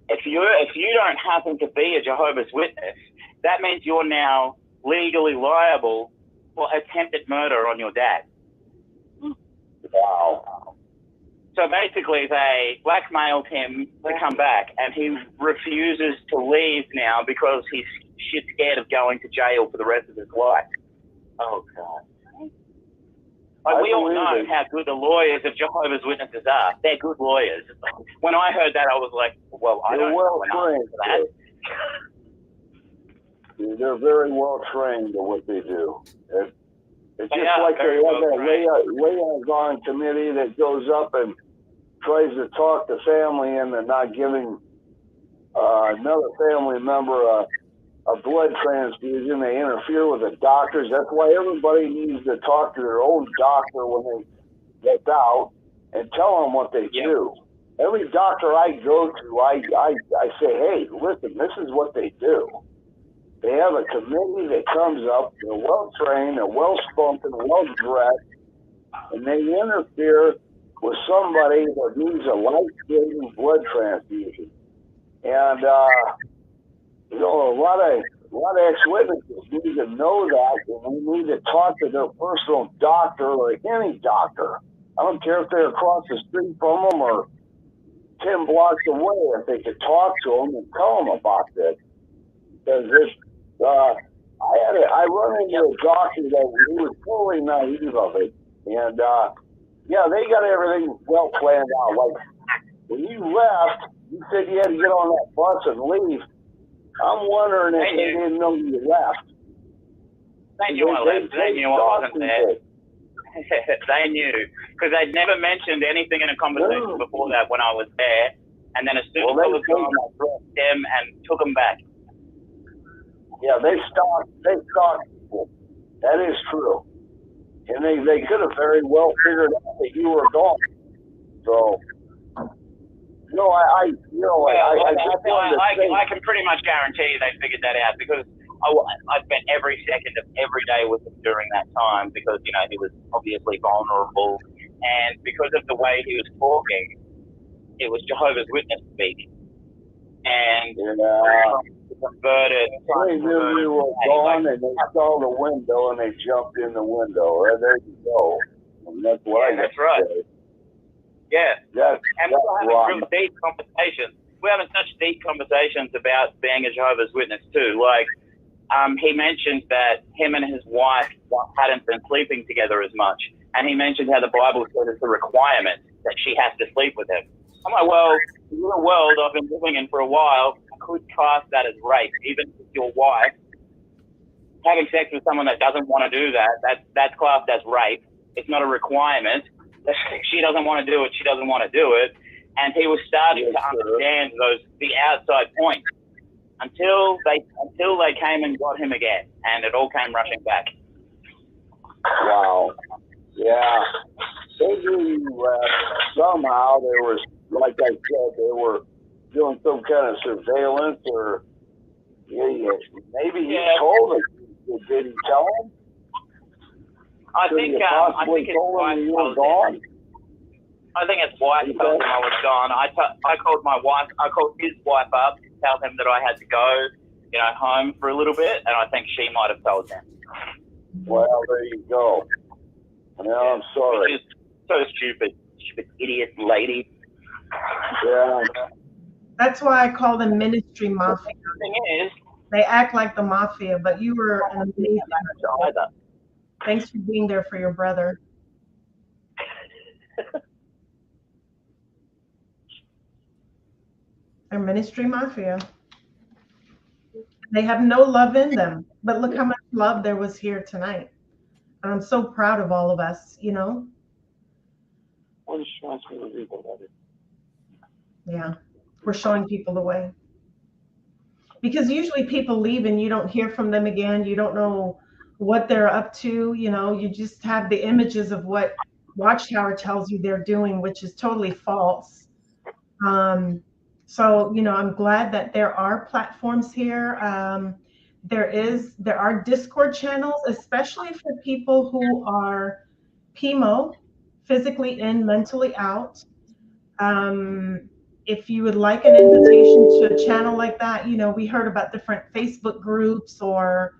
If you don't happen to be a Jehovah's Witness, that means you're now legally liable for attempted murder on your dad." Wow. So basically, they blackmailed him to come back, and he refuses to leave now because he's shit scared of going to jail for the rest of his life. Oh God. Like, we all know how good the lawyers of Jehovah's Witnesses are. They're good lawyers. When I heard that, I was like, well, I don't know enough for that. They're very well trained in what they do. It's just like they have that liaison committee that goes up and tries to talk the family into not giving another family member a blood transfusion. They interfere with the doctors. That's why everybody needs to talk to their own doctor when they get out and tell them what they do. Every doctor I go to, I say, hey, listen, this is what they do. They have a committee that comes up. They're well trained, they're well spoken, well dressed, and they interfere with somebody that needs a life-saving blood transfusion. And you know, a lot of ex-witnesses need to know that, and they need to talk to their personal doctor or any doctor. I don't care if they're across the street from them or 10 blocks away, if they could talk to them and tell them about this. Because I run into a doctor that he was totally naive of it. And yeah, they got everything well planned out. Like when you left, you said you had to get on that bus and leave. I'm wondering if they didn't know you left. They knew I left. They knew I wasn't there. They knew, because they'd never mentioned anything in a conversation before that when I was there. And then as soon as I was gone, I brought them and took them back. Yeah, they stalked people. That is true. And they could have very well figured out that you were gone. So, no, I can pretty much guarantee they figured that out, because I spent every second of every day with him during that time, because, you know, he was obviously vulnerable, and because of the way he was talking, it was Jehovah's Witness speak. And converted. They knew you were gone, and they saw the window, and they jumped in the window. There you go. And that's what I that's right. Say. Yeah. And we're having right. real deep conversations. We're having such deep conversations about being a Jehovah's Witness too. Like, he mentioned that him and his wife hadn't been sleeping together as much. And he mentioned how the Bible said it's a requirement that she has to sleep with him. I'm like, well, in the world I've been living in for a while, I could class that as rape. Even if your wife having sex with someone that doesn't want to do that's classed as rape. It's not a requirement. If she doesn't want to do it, she doesn't want to do it. And he was starting to understand the outside points until they came and got him again, and it all came rushing back. Wow. Yeah. They knew you left. Somehow there was, like I said, they were doing some kind of surveillance, or maybe he told them. Did he tell them? I think his wife told him. I think his wife told him I was gone. I called my wife. I called his wife up to tell him that I had to go, home for a little bit, and I think she might have told him. Well, there you go. I'm sorry. Which is so stupid idiot lady. Yeah. That's why I call them ministry mafia. The thing is, they act like the mafia, but you were an amazing. Thanks for being there for your brother. They're ministry mafia. They have no love in them, but look how much love there was here tonight. And I'm so proud of all of us, Yeah, we're showing people the way. Because usually people leave and you don't hear from them again. You don't know what they're up to. You just have the images of what Watchtower tells you they're doing, which is totally false. So, I'm glad that there are platforms here. There are Discord channels, especially for people who are PMO, physically in, mentally out. If you would like an invitation to a channel like that, we heard about different Facebook groups or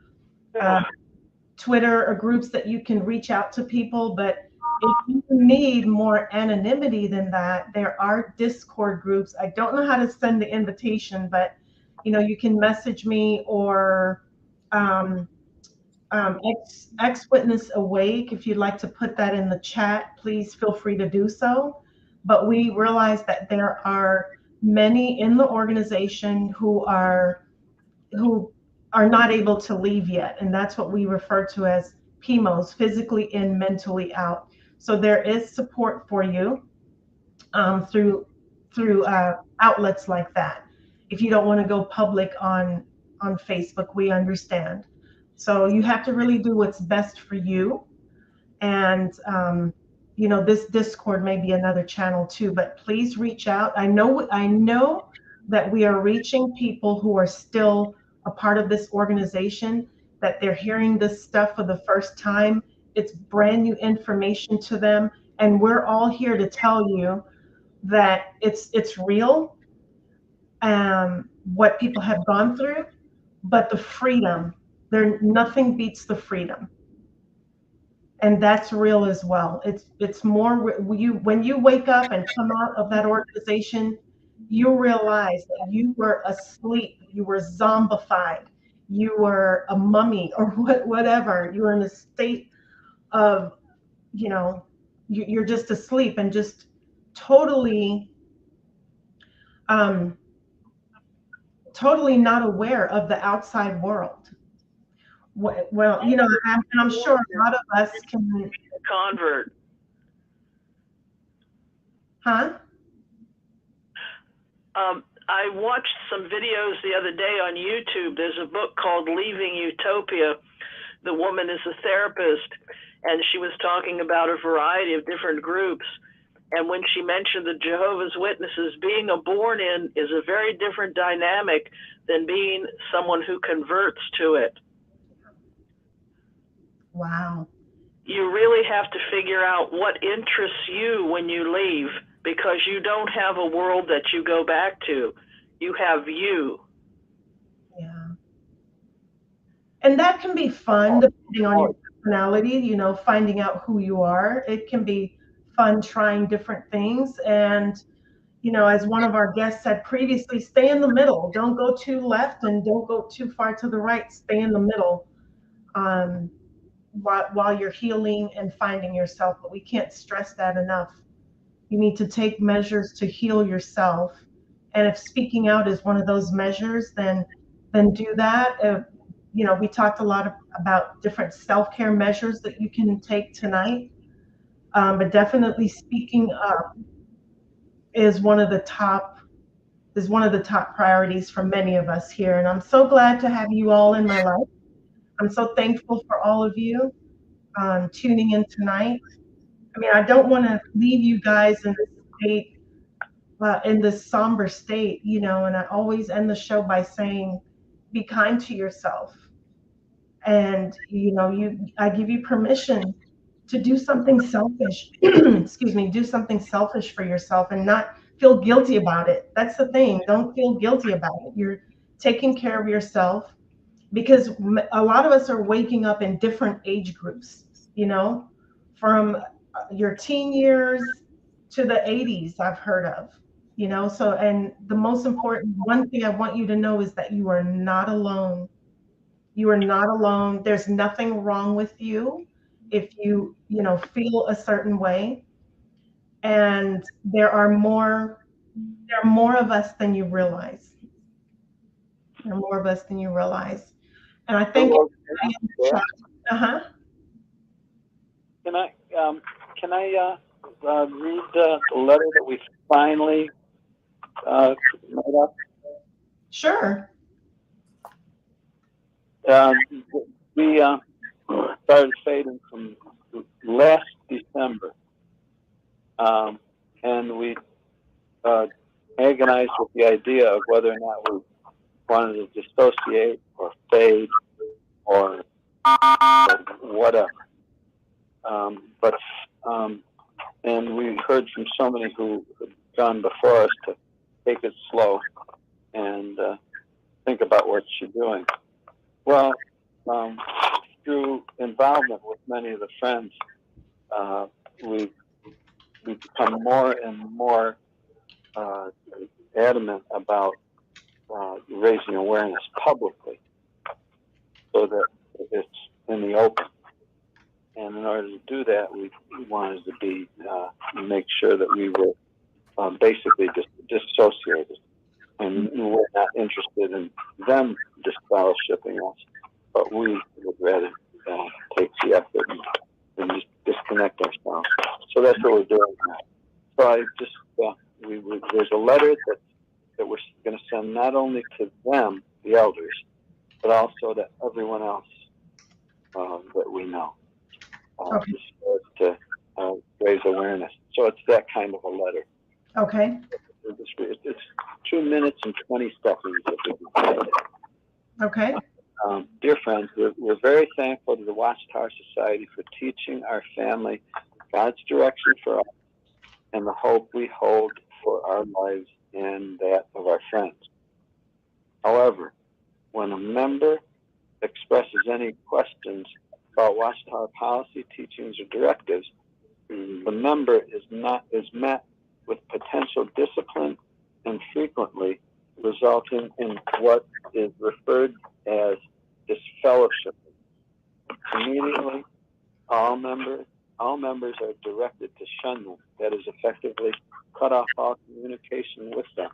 Twitter or groups that you can reach out to people. But if you need more anonymity than that, there are Discord groups. I don't know how to send the invitation, but you can message me or ex-witness awake. If you'd like to put that in the chat, please feel free to do so. But we realize that there are many in the organization who are not able to leave yet, and that's what we refer to as PMOs, physically in, mentally out. So there is support for you through outlets like that. If you don't want to go public on Facebook, we understand. So you have to really do what's best for you. And this Discord may be another channel too, but please reach out. I know that we are reaching people who are still a part of this organization, that they're hearing this stuff for the first time it's brand new information to them. And we're all here to tell you that it's real, what people have gone through, but the freedom, nothing beats the freedom. And that's real as well. It's more, when you wake up and come out of that organization, you realize that you were asleep, you were zombified, you were a mummy or whatever. You were in a state of, you're just asleep and just totally, totally not aware of the outside world. Well, I'm sure a lot of us can convert. Huh? I watched some videos the other day on YouTube. There's a book called Leaving Utopia. The woman is a therapist, and she was talking about a variety of different groups. And when she mentioned the Jehovah's Witnesses, being a born-in is a very different dynamic than being someone who converts to it. Wow. You really have to figure out what interests you when you leave, because you don't have a world that you go back to. You have you. Yeah. And that can be fun depending on your personality, finding out who you are. It can be fun trying different things. And, as one of our guests said previously, stay in the middle. Don't go too left and don't go too far to the right. Stay in the middle while you're healing and finding yourself. But we can't stress that enough. You need to take measures to heal yourself. And if speaking out is one of those measures, then do that. We talked a lot about different self-care measures that you can take tonight. But definitely speaking up is one of the top priorities for many of us here. And I'm so glad to have you all in my life. I'm so thankful for all of you tuning in tonight. I mean, I don't want to leave you guys in this state, in this somber state, and I always end the show by saying, be kind to yourself. And, I give you permission to do something selfish, excuse me, do something selfish for yourself and not feel guilty about it. That's the thing. Don't feel guilty about it. You're taking care of yourself, because a lot of us are waking up in different age groups, from your teen years to the 80s, I've heard of, so, and the most important one thing I want you to know is that you are not alone. You are not alone. There's nothing wrong with you if you, feel a certain way. And there are more of us than you realize. There are more of us than you realize. And I think Can I read the letter that we finally made up? Sure. We started fading from last December, and we agonized with the idea of whether or not we wanted to dissociate or fade or whatever. And we heard from so many who had gone before us to take it slow and think about what you're doing. Well, through involvement with many of the friends, we've become more and more adamant about raising awareness publicly so that it's in the open. And in order to do that, we wanted to make sure that we were basically just dissociated. And we're not interested in them disfellowshipping us, but we would rather take the effort and just disconnect ourselves. So that's what we're doing now. So I just, there's a letter that we're going to send not only to them, the elders, but also to everyone else that we know. Just to raise awareness. So it's that kind of a letter. Okay. It's 2 minutes and 20 seconds. Okay. Dear friends, we're very thankful to the Watchtower Society for teaching our family God's direction for us and the hope we hold for our lives and that of our friends. However, when a member expresses any questions about Watchtower policy, teachings, or directives, the member is met with potential discipline and frequently resulting in what is referred as disfellowship. Immediately, all members are directed to shun them. That is, effectively cut off all communication with them.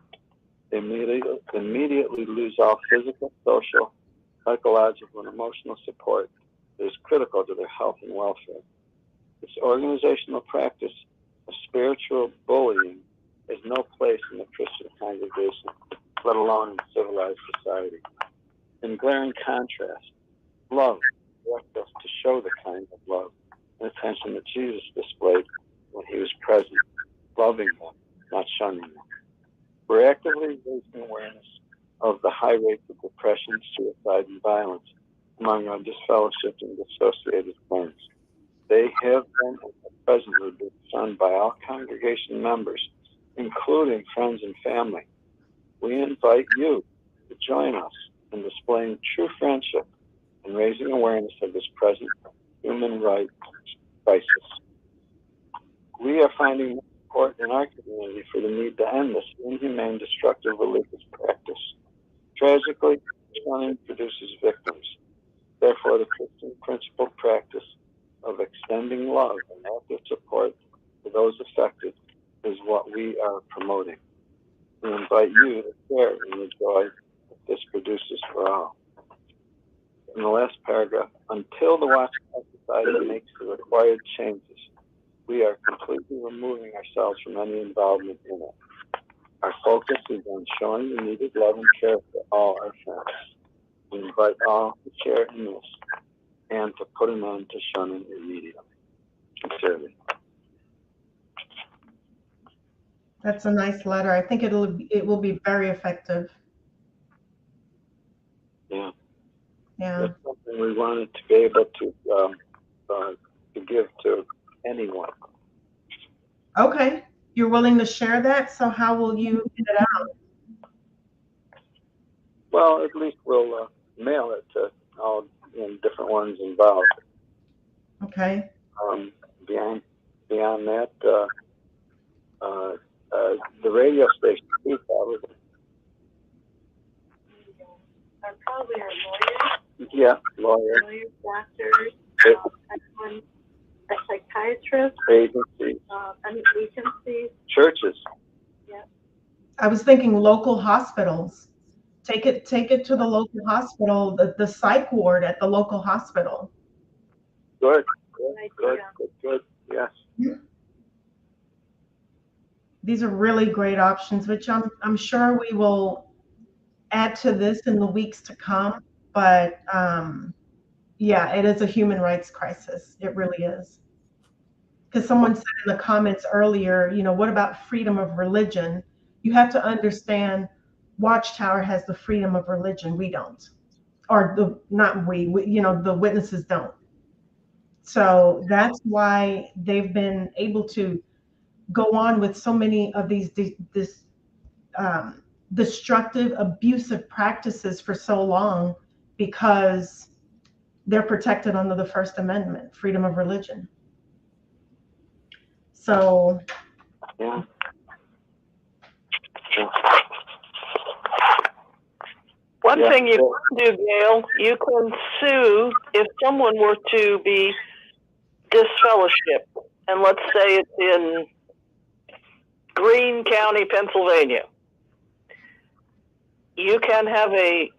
They immediately lose all physical, social, psychological, and emotional support that is critical to their health and welfare. This organizational practice of spiritual bullying has no place in the Christian congregation, let alone in civilized society. In glaring contrast, love directs us to show the kind of love and attention that Jesus displayed when he was present, loving them, not shunning them. We're actively raising awareness of the high rates of depression, suicide, and violence among our disfellowshipped and dissociated friends. They have been and are presently being shunned by all congregation members, including friends and family. We invite you to join us in displaying true friendship and raising awareness of this present human rights crisis. We are finding support in our community for the need to end this inhumane, destructive religious practice. Tragically, shunning produces victims. Therefore, the Christian principled practice of extending love and active support to those affected is what we are promoting. We invite you to share in the joy that this produces for all. In the last paragraph, until the Watchtower Society makes the required changes, we are completely removing ourselves from any involvement in it. Our focus is on showing the needed love and care for all our friends. We invite all to share in this and to put an end to shunning immediately. Sincerely. That's a nice letter. I think it will be very effective. Yeah. Yeah. That's something we wanted to be able to give to anyone. Okay. You're willing to share that? So how will you get it out? Well, at least we'll mail it to all different ones involved. Okay. Beyond that, the radio station too, probably. Probably our lawyers. Yeah, lawyers. Lawyers, doctors, a psychiatrist. Agencies. Agencies. Churches. Yeah. I was thinking local hospitals. Take it to the local hospital, the psych ward at the local hospital. Good. Yes. These are really great options, which I'm sure we will add to this in the weeks to come. But yeah, it is a human rights crisis. It really is. Because someone said in the comments earlier, what about freedom of religion? You have to understand Watchtower has the freedom of religion. We don't. Or the witnesses don't. So that's why they've been able to go on with so many of these destructive, abusive practices for so long, because they're protected under the First Amendment, freedom of religion. So, yeah. One thing you can do, Gail, you can sue if someone were to be disfellowshipped, and let's say it's in Greene County, Pennsylvania. You can have a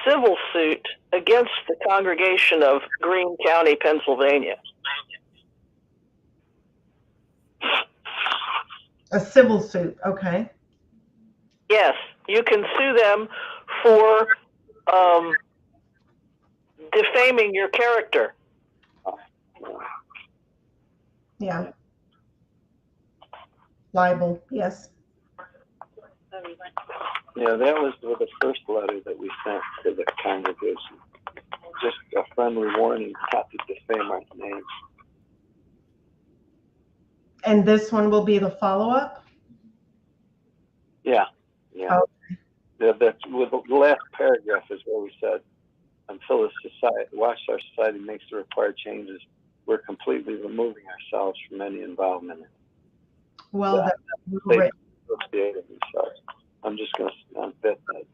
civil suit against the congregation of Greene County, Pennsylvania. a civil suit, okay. Yes, you can sue them for defaming your character. Yeah. Libel, yes. Yeah, that was the first letter that we sent to the congregation. friendly warning not to defame our names. And this one will be the follow-up? Yeah, yeah. Okay. That's with the last paragraph is where we said, until the Watchtower Society makes the required changes, we're completely removing ourselves from any involvement. Well, Yeah, that's they great. associated themselves. I'm just going to bet that.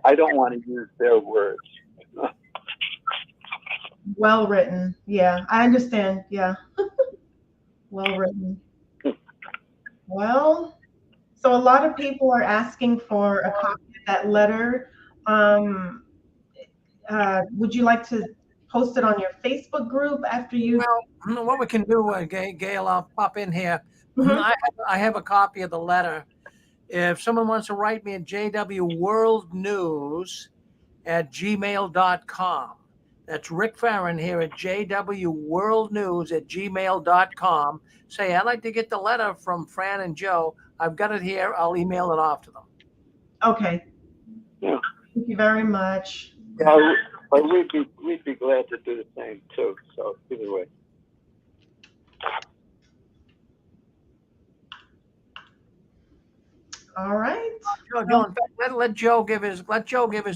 I don't want to use their words. Well written. Yeah, I understand. Yeah. Well written. Well, so a lot of people are asking for a copy of that letter. Would you like to post it on your Facebook group after you? Well, what we can do, Gail, I'll pop in here. Mhm. I have a copy of the letter. If someone wants to write me at jwworldnews@gmail.com, that's Rick Farron here at jwworldnews@gmail.com. Say, I'd like to get the letter from Fran and Joe. I've got it here. I'll email it off to them. Okay. Yeah. Thank you very much. Yeah, but we'd be glad to do the same too. So either way. All right. Joe, in fact, let Joe give his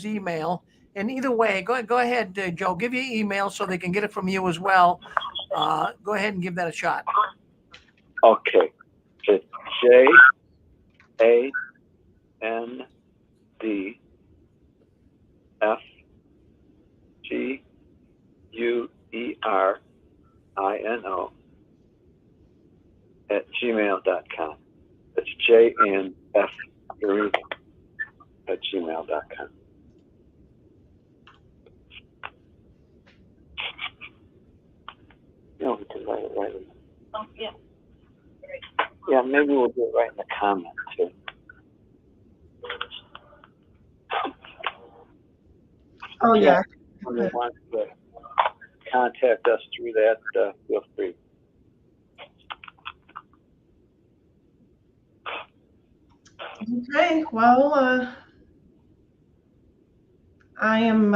email. And either way, go ahead, Joe. Give your email so they can get it from you as well. Go ahead and give that a shot. Okay, it's JANDFGUERINO@gmail.com. That's JANDFGUERINO@gmail.com. You know, we can write it right in. Oh, yeah. Yeah, maybe we'll do it right in the comment too. Oh, yeah. If someone wants to contact us through that, feel free. Okay. Well, I am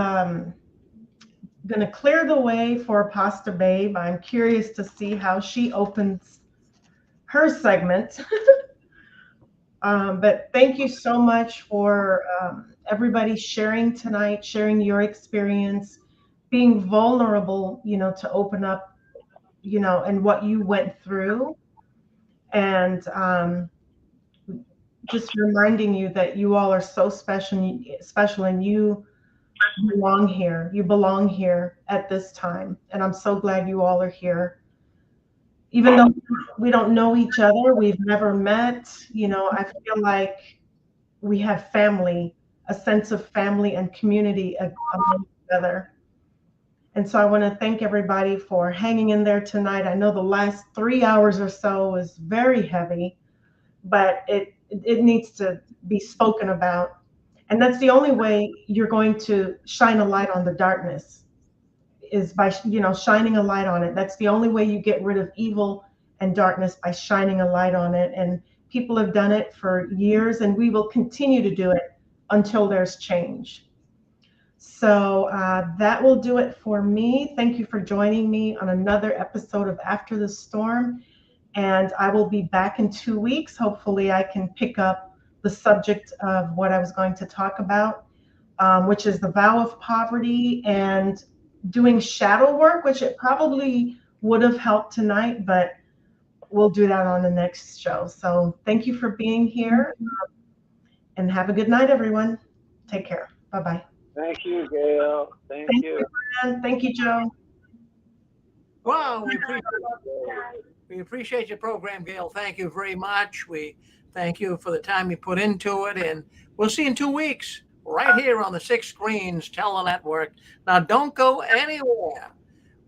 going to clear the way for Pasta Babe. I'm curious to see how she opens her segment. But thank you so much for everybody sharing tonight, sharing your experience, being vulnerable, to open up, and what you went through. And just reminding you that you all are so special, and you belong here. You belong here at this time. And I'm so glad you all are here. Even though we don't know each other, we've never met, I feel like we have family, a sense of family and community among each other. And so I want to thank everybody for hanging in there tonight. I know the last 3 hours or so was very heavy, but it needs to be spoken about. And that's the only way you're going to shine a light on the darkness, is by, shining a light on it. That's the only way you get rid of evil and darkness, by shining a light on it. And people have done it for years, and we will continue to do it until there's change. So that will do it for me. Thank you for joining me on another episode of After the Storm. And I will be back in 2 weeks. Hopefully I can pick up the subject of what I was going to talk about, which is the vow of poverty and doing shadow work, which it probably would have helped tonight, but we'll do that on the next show. So thank you for being here, and have a good night, everyone. Take care. Bye-bye. Thank you, Gail. Thank you. Fran. Thank you, Joe. Wow, we appreciate your program, Gail. Thank you very much. We thank you for the time you put into it, and we'll see you in 2 weeks right here on the Six Screens Tele-Network. Now, don't go anywhere.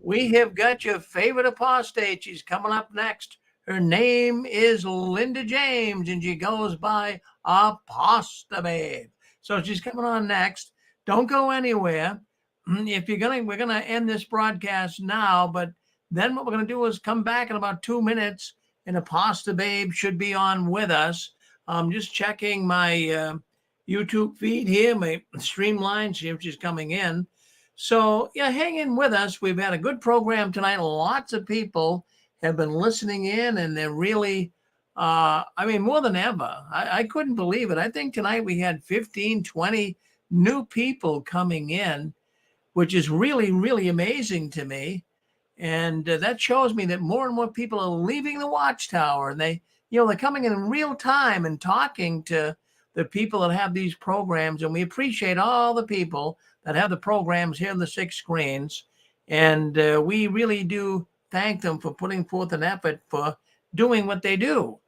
We have got your favorite apostate. She's coming up next. Her name is Linda James, and she goes by Apostate Babe. So she's coming on next. Don't go anywhere. We're gonna end this broadcast now, but then what we're gonna do is come back in about 2 minutes, and Apostate Babe should be on with us. I'm just checking my YouTube feed here, my streamline, see if she's coming in. So yeah, hang in with us. We've had a good program tonight. Lots of people have been listening in, and they're really, I mean, more than ever. I couldn't believe it. I think tonight we had 15, 20 new people coming in, which is really, really amazing to me. And that shows me that more and more people are leaving the Watchtower, and they're coming in real time and talking to the people that have these programs. And we appreciate all the people that have the programs here in the 6 screens. And we really do thank them for putting forth an effort for doing what they do.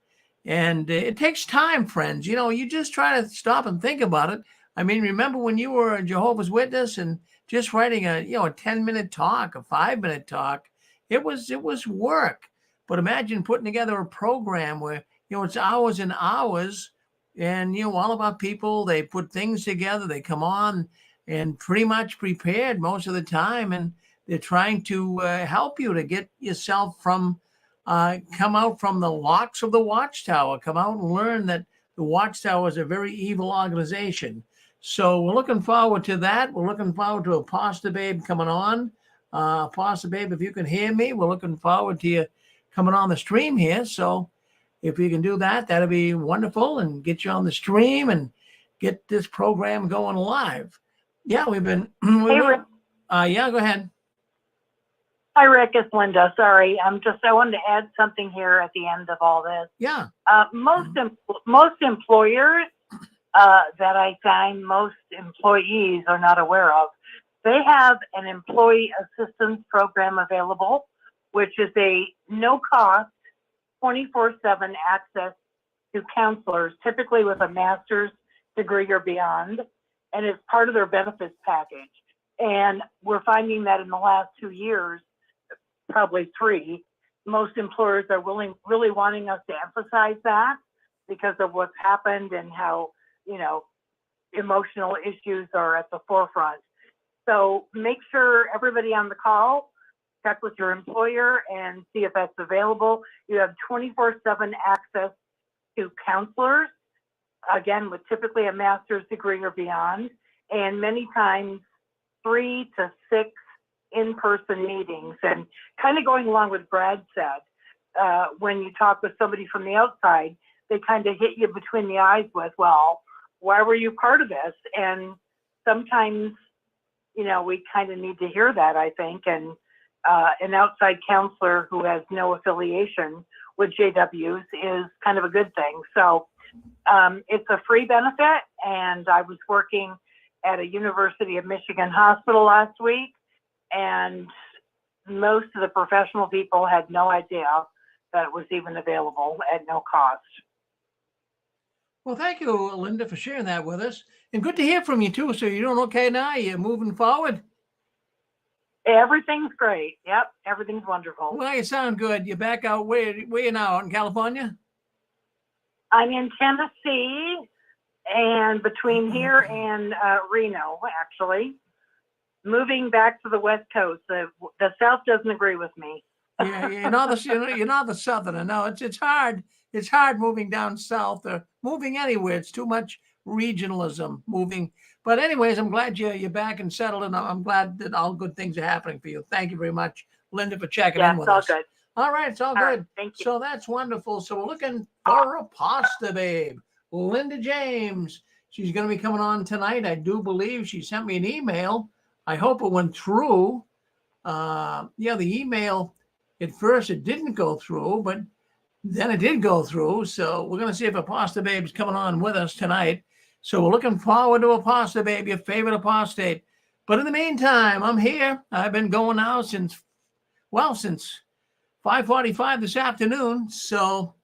And it takes time, friends. You just try to stop and think about it. I mean, remember when you were a Jehovah's Witness and just writing a 10-minute talk, a 5-minute talk, it was work. But imagine putting together a program where, it's hours and hours, and, all of our people, they put things together, they come on and pretty much prepared most of the time. And they're trying to help you to get yourself come out from the locks of the Watchtower, come out and learn that the Watchtower is a very evil organization. So we're looking forward to that. We're looking forward to Apostle Babe coming on. Apostle Babe, if you can hear me, we're looking forward to you coming on the stream here. So if you can do that, that'd be wonderful, and get you on the stream and get this program going live. Yeah, we've been. Hey, Rick. Yeah, go ahead. Hi, Rick. It's Linda. Sorry, I wanted to add something here at the end of all this. Yeah. Most employers that I find most employees are not aware of, they have an employee assistance program available, which is a no-cost, 24/7 access to counselors, typically with a master's degree or beyond, and it's part of their benefits package. And we're finding that in the last 2 years, probably 3, most employers are really wanting us to emphasize that because of what's happened and how, emotional issues are at the forefront. So make sure everybody on the call, check with your employer and see if that's available. You have 24/7 access to counselors, again, with typically a master's degree or beyond, and many times 3 to 6 in-person meetings. And kind of going along with Brad said, when you talk with somebody from the outside, they kind of hit you between the eyes with, well, why were you part of this? And sometimes, we kind of need to hear that, I think. And an outside counselor who has no affiliation with JWs is kind of a good thing. So it's a free benefit. And I was working at a University of Michigan hospital last week, and most of the professional people had no idea that it was even available at no cost. Well, thank you, Linda, for sharing that with us. And good to hear from you, too. So you're doing okay now? You're moving forward? Everything's great. Yep, everything's wonderful. Well, you sound good. You're back out. Where are you now? Out in California? I'm in Tennessee, and between here and Reno, actually. Moving back to the West Coast. The South doesn't agree with me. Yeah, you're not the Southerner. No, it's hard. It's hard moving down south or moving anywhere. It's too much regionalism moving. But anyways, I'm glad you're back and settled, and I'm glad that all good things are happening for you. Thank you very much, Linda, for checking in with us. Yeah, it's all good. All right, it's all good. Right, thank you. So that's wonderful. So we're looking for a pasta babe, Linda James. She's going to be coming on tonight. I do believe she sent me an email. I hope it went through. The email, at first it didn't go through, but then it did go through. So we're going to see if Apostle Babe's coming on with us tonight. So we're looking forward to Apostle Babe, your favorite apostate. But in the meantime, I'm here. I've been going now since 5:45 this afternoon. So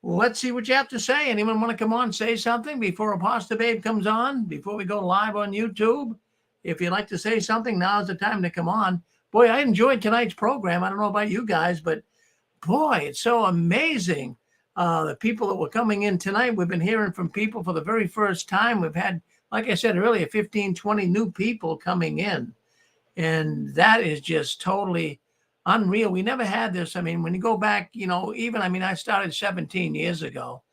let's see what you have to say. Anyone want to come on, say something before Apostle Babe comes on, before we go live on YouTube? If you'd like to say something, now's the time to come on. Boy, I enjoyed tonight's program. I don't know about you guys, but boy, it's so amazing. The people that were coming in tonight, we've been hearing from people for the very first time. We've had, like I said earlier, 15, 20 new people coming in. And that is just totally unreal. We never had this. I mean, when you go back, I started 17 years ago.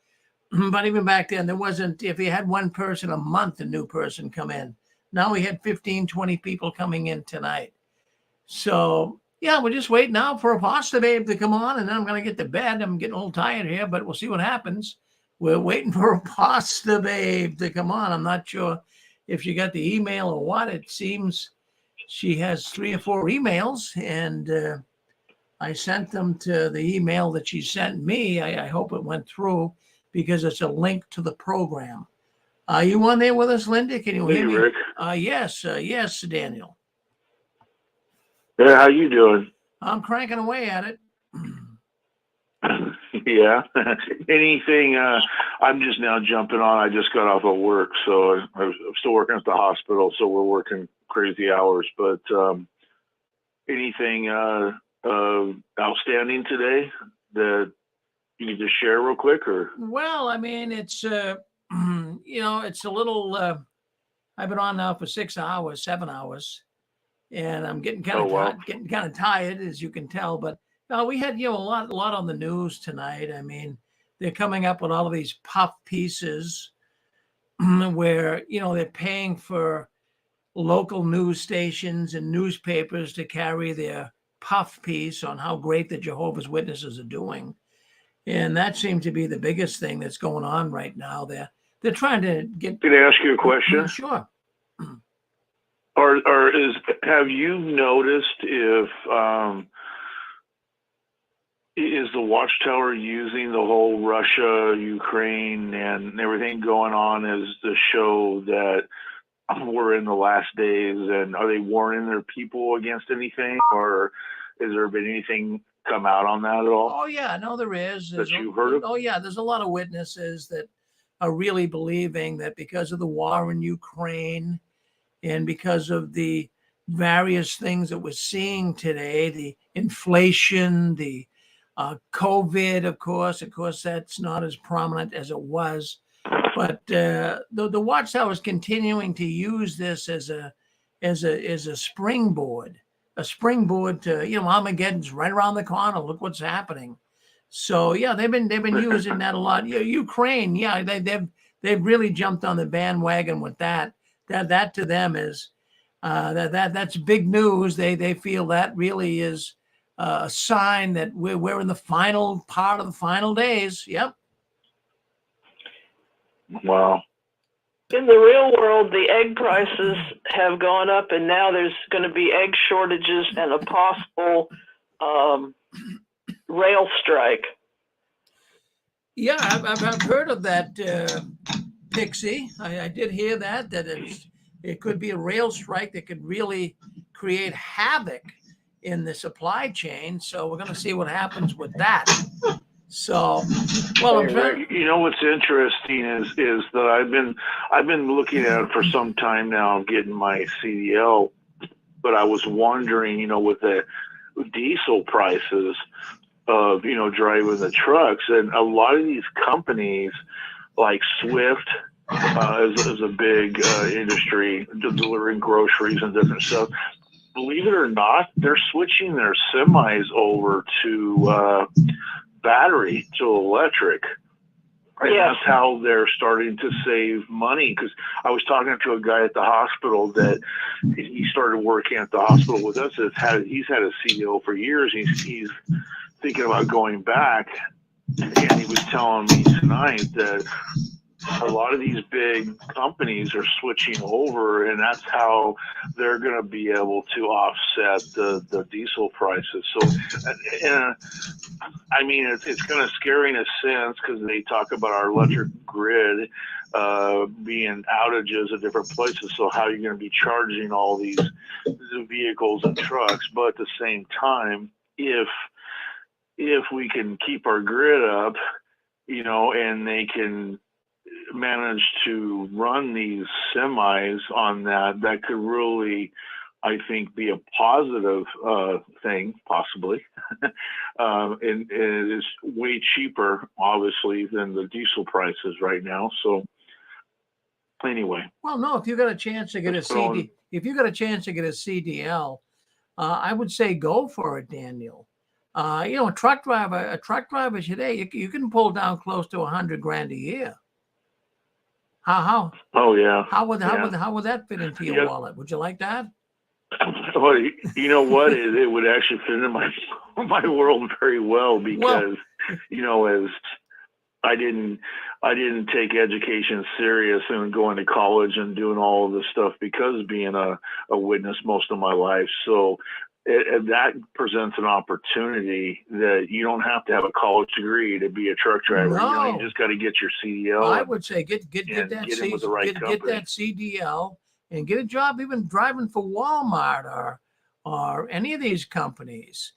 But even back then, there wasn't, if you had one person a month, a new person come in. Now we had 15, 20 people coming in tonight. So yeah, we're just waiting now for a pasta babe to come on, and then I'm going to get to bed. I'm getting a little tired here, but we'll see what happens. We're waiting for a pasta babe to come on. I'm not sure if she got the email or what. It seems she has 3 or 4 emails, and I sent them to the email that she sent me. I hope it went through because it's a link to the program. Are you on there with us, Linda? Can you hear me? Rick. Yes, Daniel. Yeah, how you doing? I'm cranking away at it. Yeah. Anything? I'm just now jumping on. I just got off of work, so I'm still working at the hospital, so we're working crazy hours. But anything outstanding today that you can just share real quick, or? Well, I mean, it's it's a little. I've been on now for 6 hours, 7 hours, and I'm getting kind of tired, as you can tell. But we had a lot on the news tonight. I mean, they're coming up with all of these puff pieces where they're paying for local news stations and newspapers to carry their puff piece on how great the Jehovah's Witnesses are doing. And that seems to be the biggest thing that's going on right now. They're trying to get. Can I ask you a question? Sure. Have you noticed if is the Watchtower using the whole Russia, Ukraine, and everything going on as the show that we're in the last days, and are they warning their people against anything, or has there been anything come out on that at all? Oh yeah, no, there is. That you've heard of? Oh yeah, there's a lot of witnesses that are really believing that because of the war in Ukraine and because of the various things that we're seeing today, the inflation, the COVID, of course, that's not as prominent as it was. But the Watchtower is continuing to use this as a springboard to Armageddon's right around the corner. Look what's happening. So yeah, they've been using that a lot. Ukraine, yeah, they've really jumped on the bandwagon with that. That to them is that's big news. They feel that really is a sign that we're in the final part of the final days. Yep. Wow. In the real world, the egg prices have gone up, and now there's going to be egg shortages and a possible rail strike. Yeah, I've heard of that, Pixie. I did hear that it could be a rail strike that could really create havoc in the supply chain. So we're going to see what happens with that. So, well, you know what's interesting is that I've been looking at it for some time now, getting my CDL, but I was wondering, with the diesel prices of driving the trucks, and a lot of these companies like Swift is a big industry delivering groceries and different stuff. Believe it or not, they're switching their semis over to battery to electric. And that's how they're starting to save money. Because I was talking to a guy at the hospital that he started working at the hospital with us. He's had a CEO for years. He's thinking about going back. And he was telling me tonight that a lot of these big companies are switching over, and that's how they're going to be able to offset the diesel prices. So, I mean, it's kind of scary in a sense because they talk about our electric grid being outages at different places. So how are you going to be charging all these vehicles and trucks? But at the same time, if we can keep our grid up, and they can manage to run these semis on that could really, I think, be a positive thing, possibly. And it is way cheaper, obviously, than the diesel prices right now. So anyway. Well, no, if you got a chance to get a CDL, I would say go for it, Daniel. A truck driver today, you can pull down close to $100,000 a year. How? Oh yeah. How would that fit into your wallet? Would you like that? Well, you know what? It would actually fit into my world very well because, as I didn't take education serious and going to college and doing all of this stuff because being a witness most of my life. So that presents an opportunity that you don't have to have a college degree to be a truck driver. No. You just got to get your CDL. I would say get that CDL and get a job even driving for Walmart or any of these companies.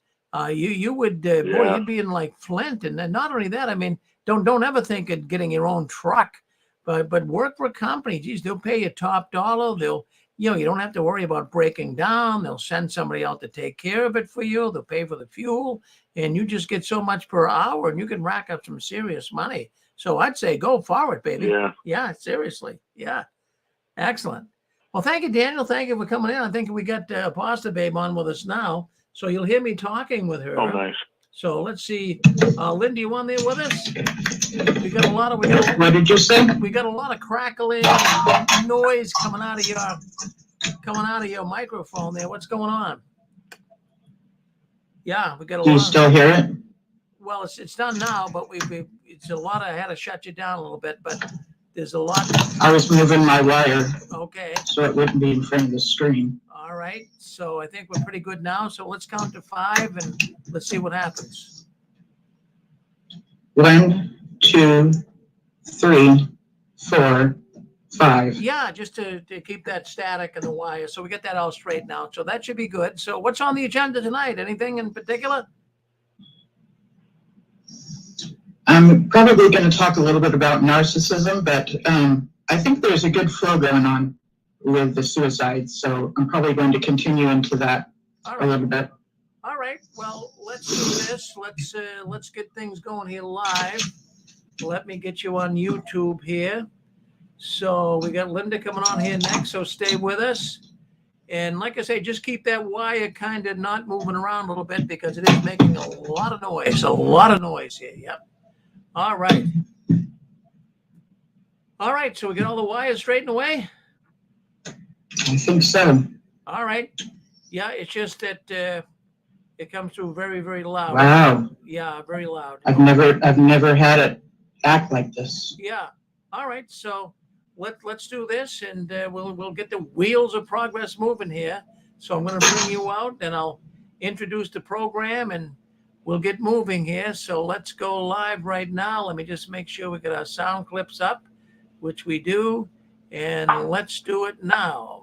You would boy, you'd be in like Flint, and then not only that, I mean, don't ever think of getting your own truck, but work for a company. Geez, they'll pay you top dollar. They'll you don't have to worry about breaking down. They'll send somebody out to take care of it for you. They'll pay for the fuel, and you just get so much per hour, and you can rack up some serious money. So I'd say go for it, baby. Yeah, seriously. Yeah, excellent. Well, thank you, Daniel. Thank you for coming in. I think we got Pasta Babe on with us now, so you'll hear me talking with her. Oh, nice. So let's see. Lynn, do you want there with us? We got a lot of. What did you say? We got a lot of crackling noise coming out of your microphone there. What's going on? Yeah, we got a lot. Do you still hear it? Well, it's done now, but it's a lot. I had to shut you down a little bit, but there's a lot. I was moving my wire. Okay. So it wouldn't be in front of the screen. All right. So I think we're pretty good now. So let's count to 5 and let's see what happens. 1, 2, 3, 4, 5. Yeah, just to keep that static in the wire. So we get that all straightened out. So that should be good. So what's on the agenda tonight? Anything in particular? I'm probably going to talk a little bit about narcissism, but I think there's a good flow going on with the suicide. So I'm probably going to continue into that a little bit. All right. Well, let's do this. Let's get things going here live. Let me get you on YouTube here. So we got Linda coming on here next. So stay with us. And like I say, just keep that wire kind of not moving around a little bit because it is making a lot of noise. A lot of noise here. Yep. All right. All right. So we got all the wires straightened away? I think so. All right. Yeah, it's just that it comes through very, very loud. Wow. Yeah, very loud. I've never had it act like this. Yeah. All right. So let's do this, and we'll get the wheels of progress moving here. So I'm going to bring you out, and I'll introduce the program, and we'll get moving here. So let's go live right now. Let me just make sure we get our sound clips up, which we do, and let's do it now.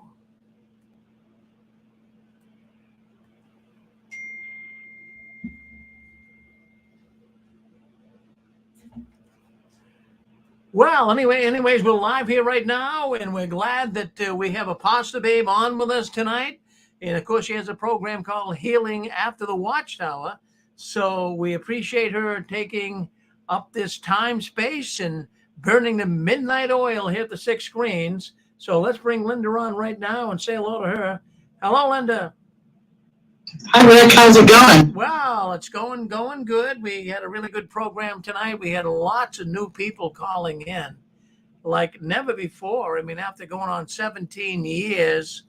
Well, anyways, we're live here right now, and we're glad that we have a Pasta Babe on with us tonight. And of course, she has a program called Healing After the Watchtower. So we appreciate her taking up this time, space, and burning the midnight oil here at the 6 screens. So let's bring Linda on right now and say hello to her. Hello, Linda. Hi, Rick. How's it going? Well, it's going good. We had a really good program tonight. We had lots of new people calling in like never before. I mean, after going on 17 years,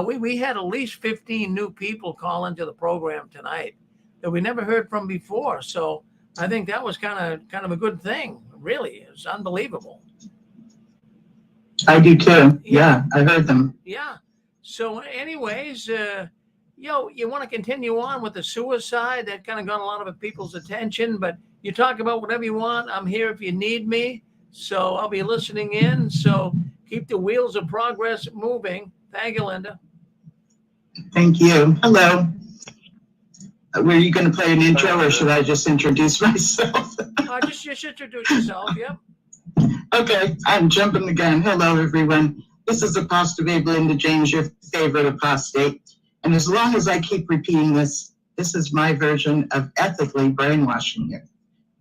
we had at least 15 new people call into the program tonight that we never heard from before. So I think that was kind of a good thing. Really, it was unbelievable. I do too. Yeah, I heard them. Yeah. So anyways, you want to continue on with the suicide that kind of got a lot of people's attention, but you talk about whatever you want. I'm here if you need me. So I'll be listening in. So keep the wheels of progress moving. Thank you, Linda. Thank you. Hello. Were you going to play an intro or should I just introduce myself? Just introduce yourself. Yep. Okay. I'm jumping the gun. Hello, everyone. This is Apostle Babe Linda James, your favorite apostate. And as long as I keep repeating this, this is my version of ethically brainwashing you,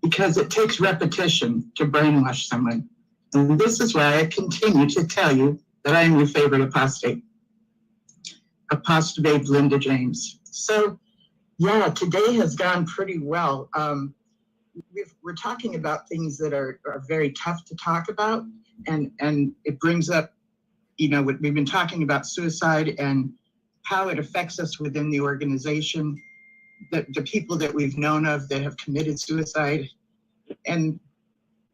because it takes repetition to brainwash someone. And this is why I continue to tell you that I am your favorite apostate. Apostle Babe Linda James. So, yeah, today has gone pretty well. we're talking about things that are very tough to talk about, and it brings up, we've been talking about suicide and how it affects us within the organization, the people that we've known of that have committed suicide, and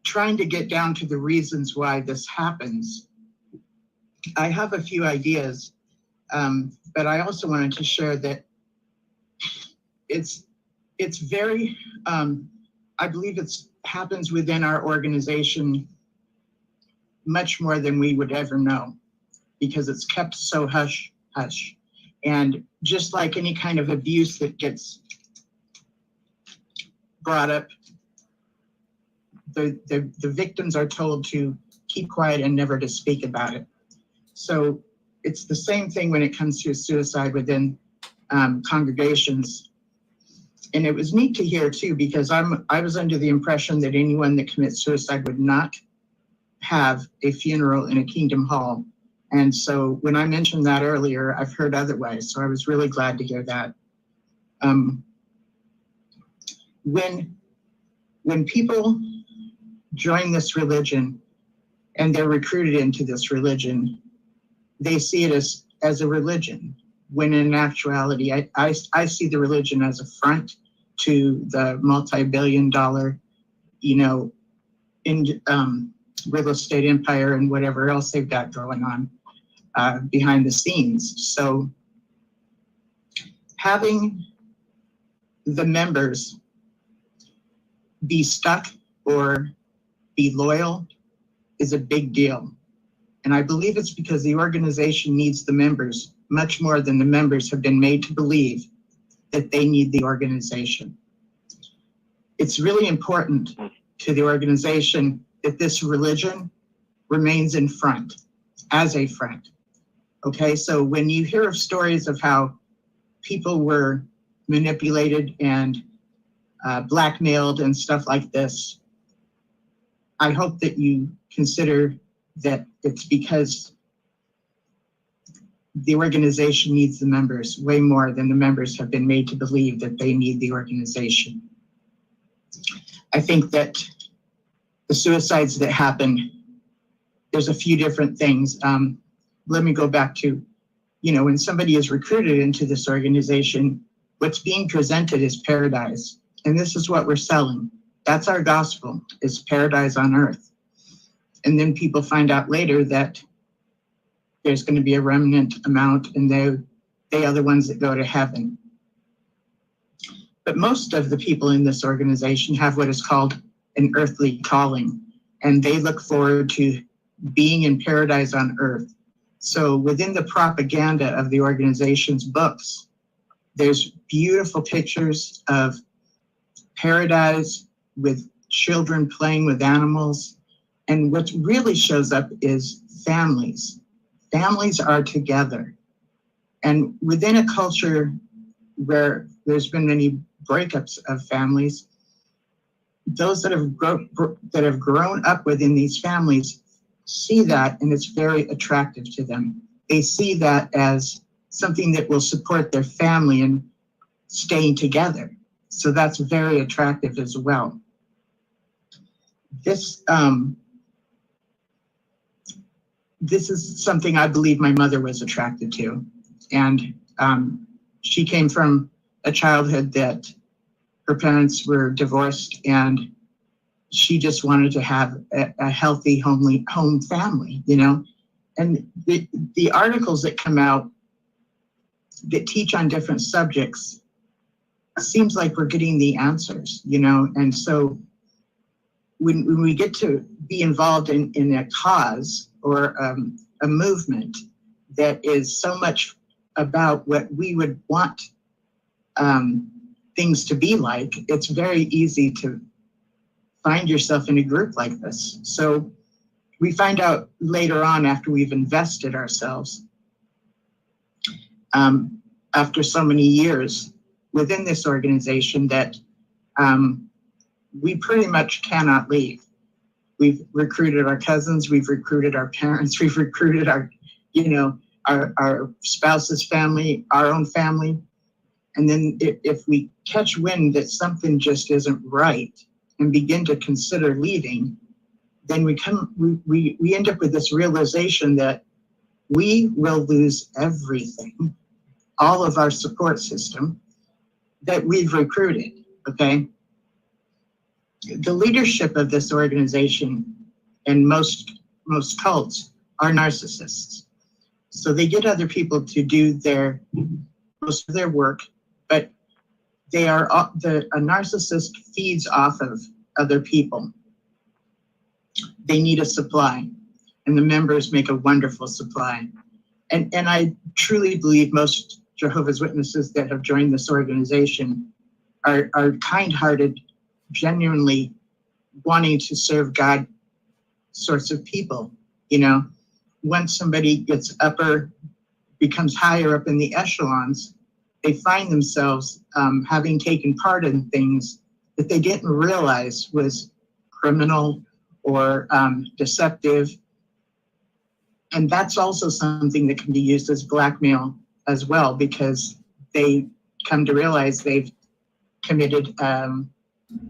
trying to get down to the reasons why this happens. I have a few ideas, but I also wanted to share that it's very, I believe it's happens within our organization much more than we would ever know, because it's kept so hush hush. And just like any kind of abuse that gets brought up, the victims are told to keep quiet and never to speak about it. So it's the same thing when it comes to suicide within congregations. And it was neat to hear too, because I was under the impression that anyone that commits suicide would not have a funeral in a Kingdom Hall. And so when I mentioned that earlier, I've heard otherwise. So I was really glad to hear that. When people join this religion and they're recruited into this religion, they see it as a religion, when in actuality, I see the religion as a front to the multi-billion-dollar, real estate empire and whatever else they've got going on behind the scenes. So having the members be stuck or be loyal is a big deal. And I believe it's because the organization needs the members much more than the members have been made to believe that they need the organization. It's really important to the organization that this religion remains in front, as a front. Okay, so when you hear of stories of how people were manipulated and blackmailed and stuff like this, I hope that you consider that it's because the organization needs the members way more than the members have been made to believe that they need the organization. I think that the suicides that happen, there's a few different things. Let me go back to, when somebody is recruited into this organization, what's being presented is paradise. And this is what we're selling. That's our gospel, is paradise on earth. And then people find out later that there's going to be a remnant amount, and they are the ones that go to heaven. But most of the people in this organization have what is called an earthly calling, and they look forward to being in paradise on earth. So within the propaganda of the organization's books, there's beautiful pictures of paradise with children playing with animals. And what really shows up is families. Families are together. And within a culture where there's been many breakups of families, those that have grown up within these families see that, and it's very attractive to them. They see that as something that will support their family and staying together. So that's very attractive as well. This is something I believe my mother was attracted to. And she came from a childhood that her parents were divorced, and she just wanted to have a healthy home family, And the articles that come out that teach on different subjects, seems like we're getting the answers, And so when we get to be involved in a cause or a movement that is so much about what we would want things to be like, it's very easy to find yourself in a group like this. So we find out later on, after we've invested ourselves, after so many years within this organization, that we pretty much cannot leave. We've recruited our cousins, we've recruited our parents, we've recruited our spouse's family, our own family. And then if we catch wind that something just isn't right, and begin to consider leaving, then we end up with this realization that we will lose everything, all of our support system that we've recruited, okay? The leadership of this organization and most cults are narcissists. So they get other people to do most of their work, but a narcissist feeds off of other people. They need a supply, and the members make a wonderful supply. And I truly believe most Jehovah's Witnesses that have joined this organization are kind-hearted, genuinely wanting to serve God sorts of people. You know, once somebody becomes higher up in the echelons, they find themselves having taken part in things that they didn't realize was criminal or deceptive. And that's also something that can be used as blackmail as well, because they come to realize they've committed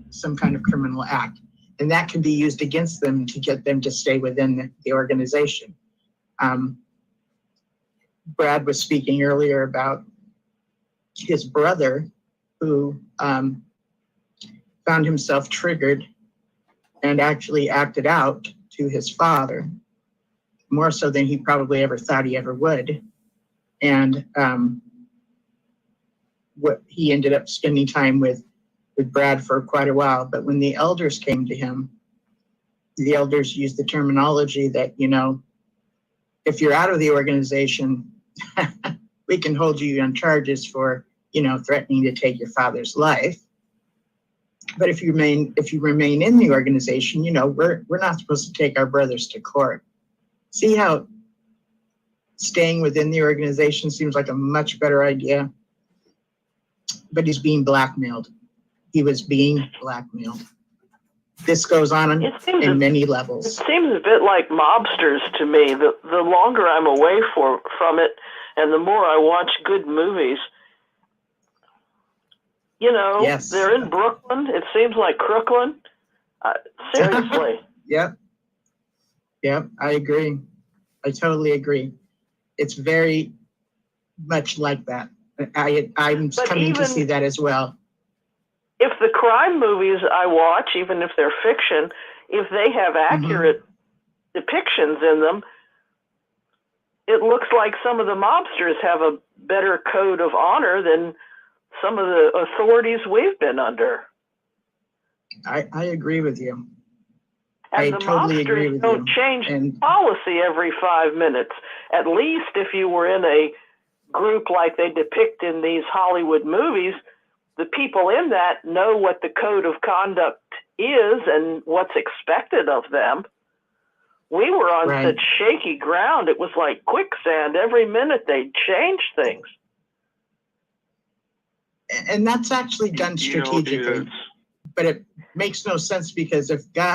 some kind of criminal act. And that can be used against them to get them to stay within the organization. Brad was speaking earlier about his brother who found himself triggered and actually acted out to his father, more so than he probably ever thought he ever would. And what he ended up spending time with Brad for quite a while. But when the elders came to him, the elders used the terminology that, you know, if you're out of the organization, we can hold you on charges for, you know, threatening to take your father's life. But if you remain in the organization, you know, we're not supposed to take our brothers to court. See how staying within the organization seems like a much better idea? But he's being blackmailed. He was being blackmailed. This goes on in many levels. It seems a bit like mobsters to me. The longer I'm away from it, and the more I watch good movies, you know, yes. They're in Brooklyn. It seems like Crooklyn. Seriously. Yep, I agree. I totally agree. It's very much like that. I'm coming to see that as well. If the crime movies I watch, even if they're fiction, if they have accurate depictions in them, it looks like some of the mobsters have a better code of honor than some of the authorities we've been under. I agree with you. And the totally agree mobsters with don't you. change policy every 5 minutes. At least if you were in a group like they depict in these Hollywood movies, the people in that know what the code of conduct is and what's expected of them. We were on such shaky ground. It was like quicksand. Every minute they'd change things. And that's actually done strategically. But it makes no sense, because if God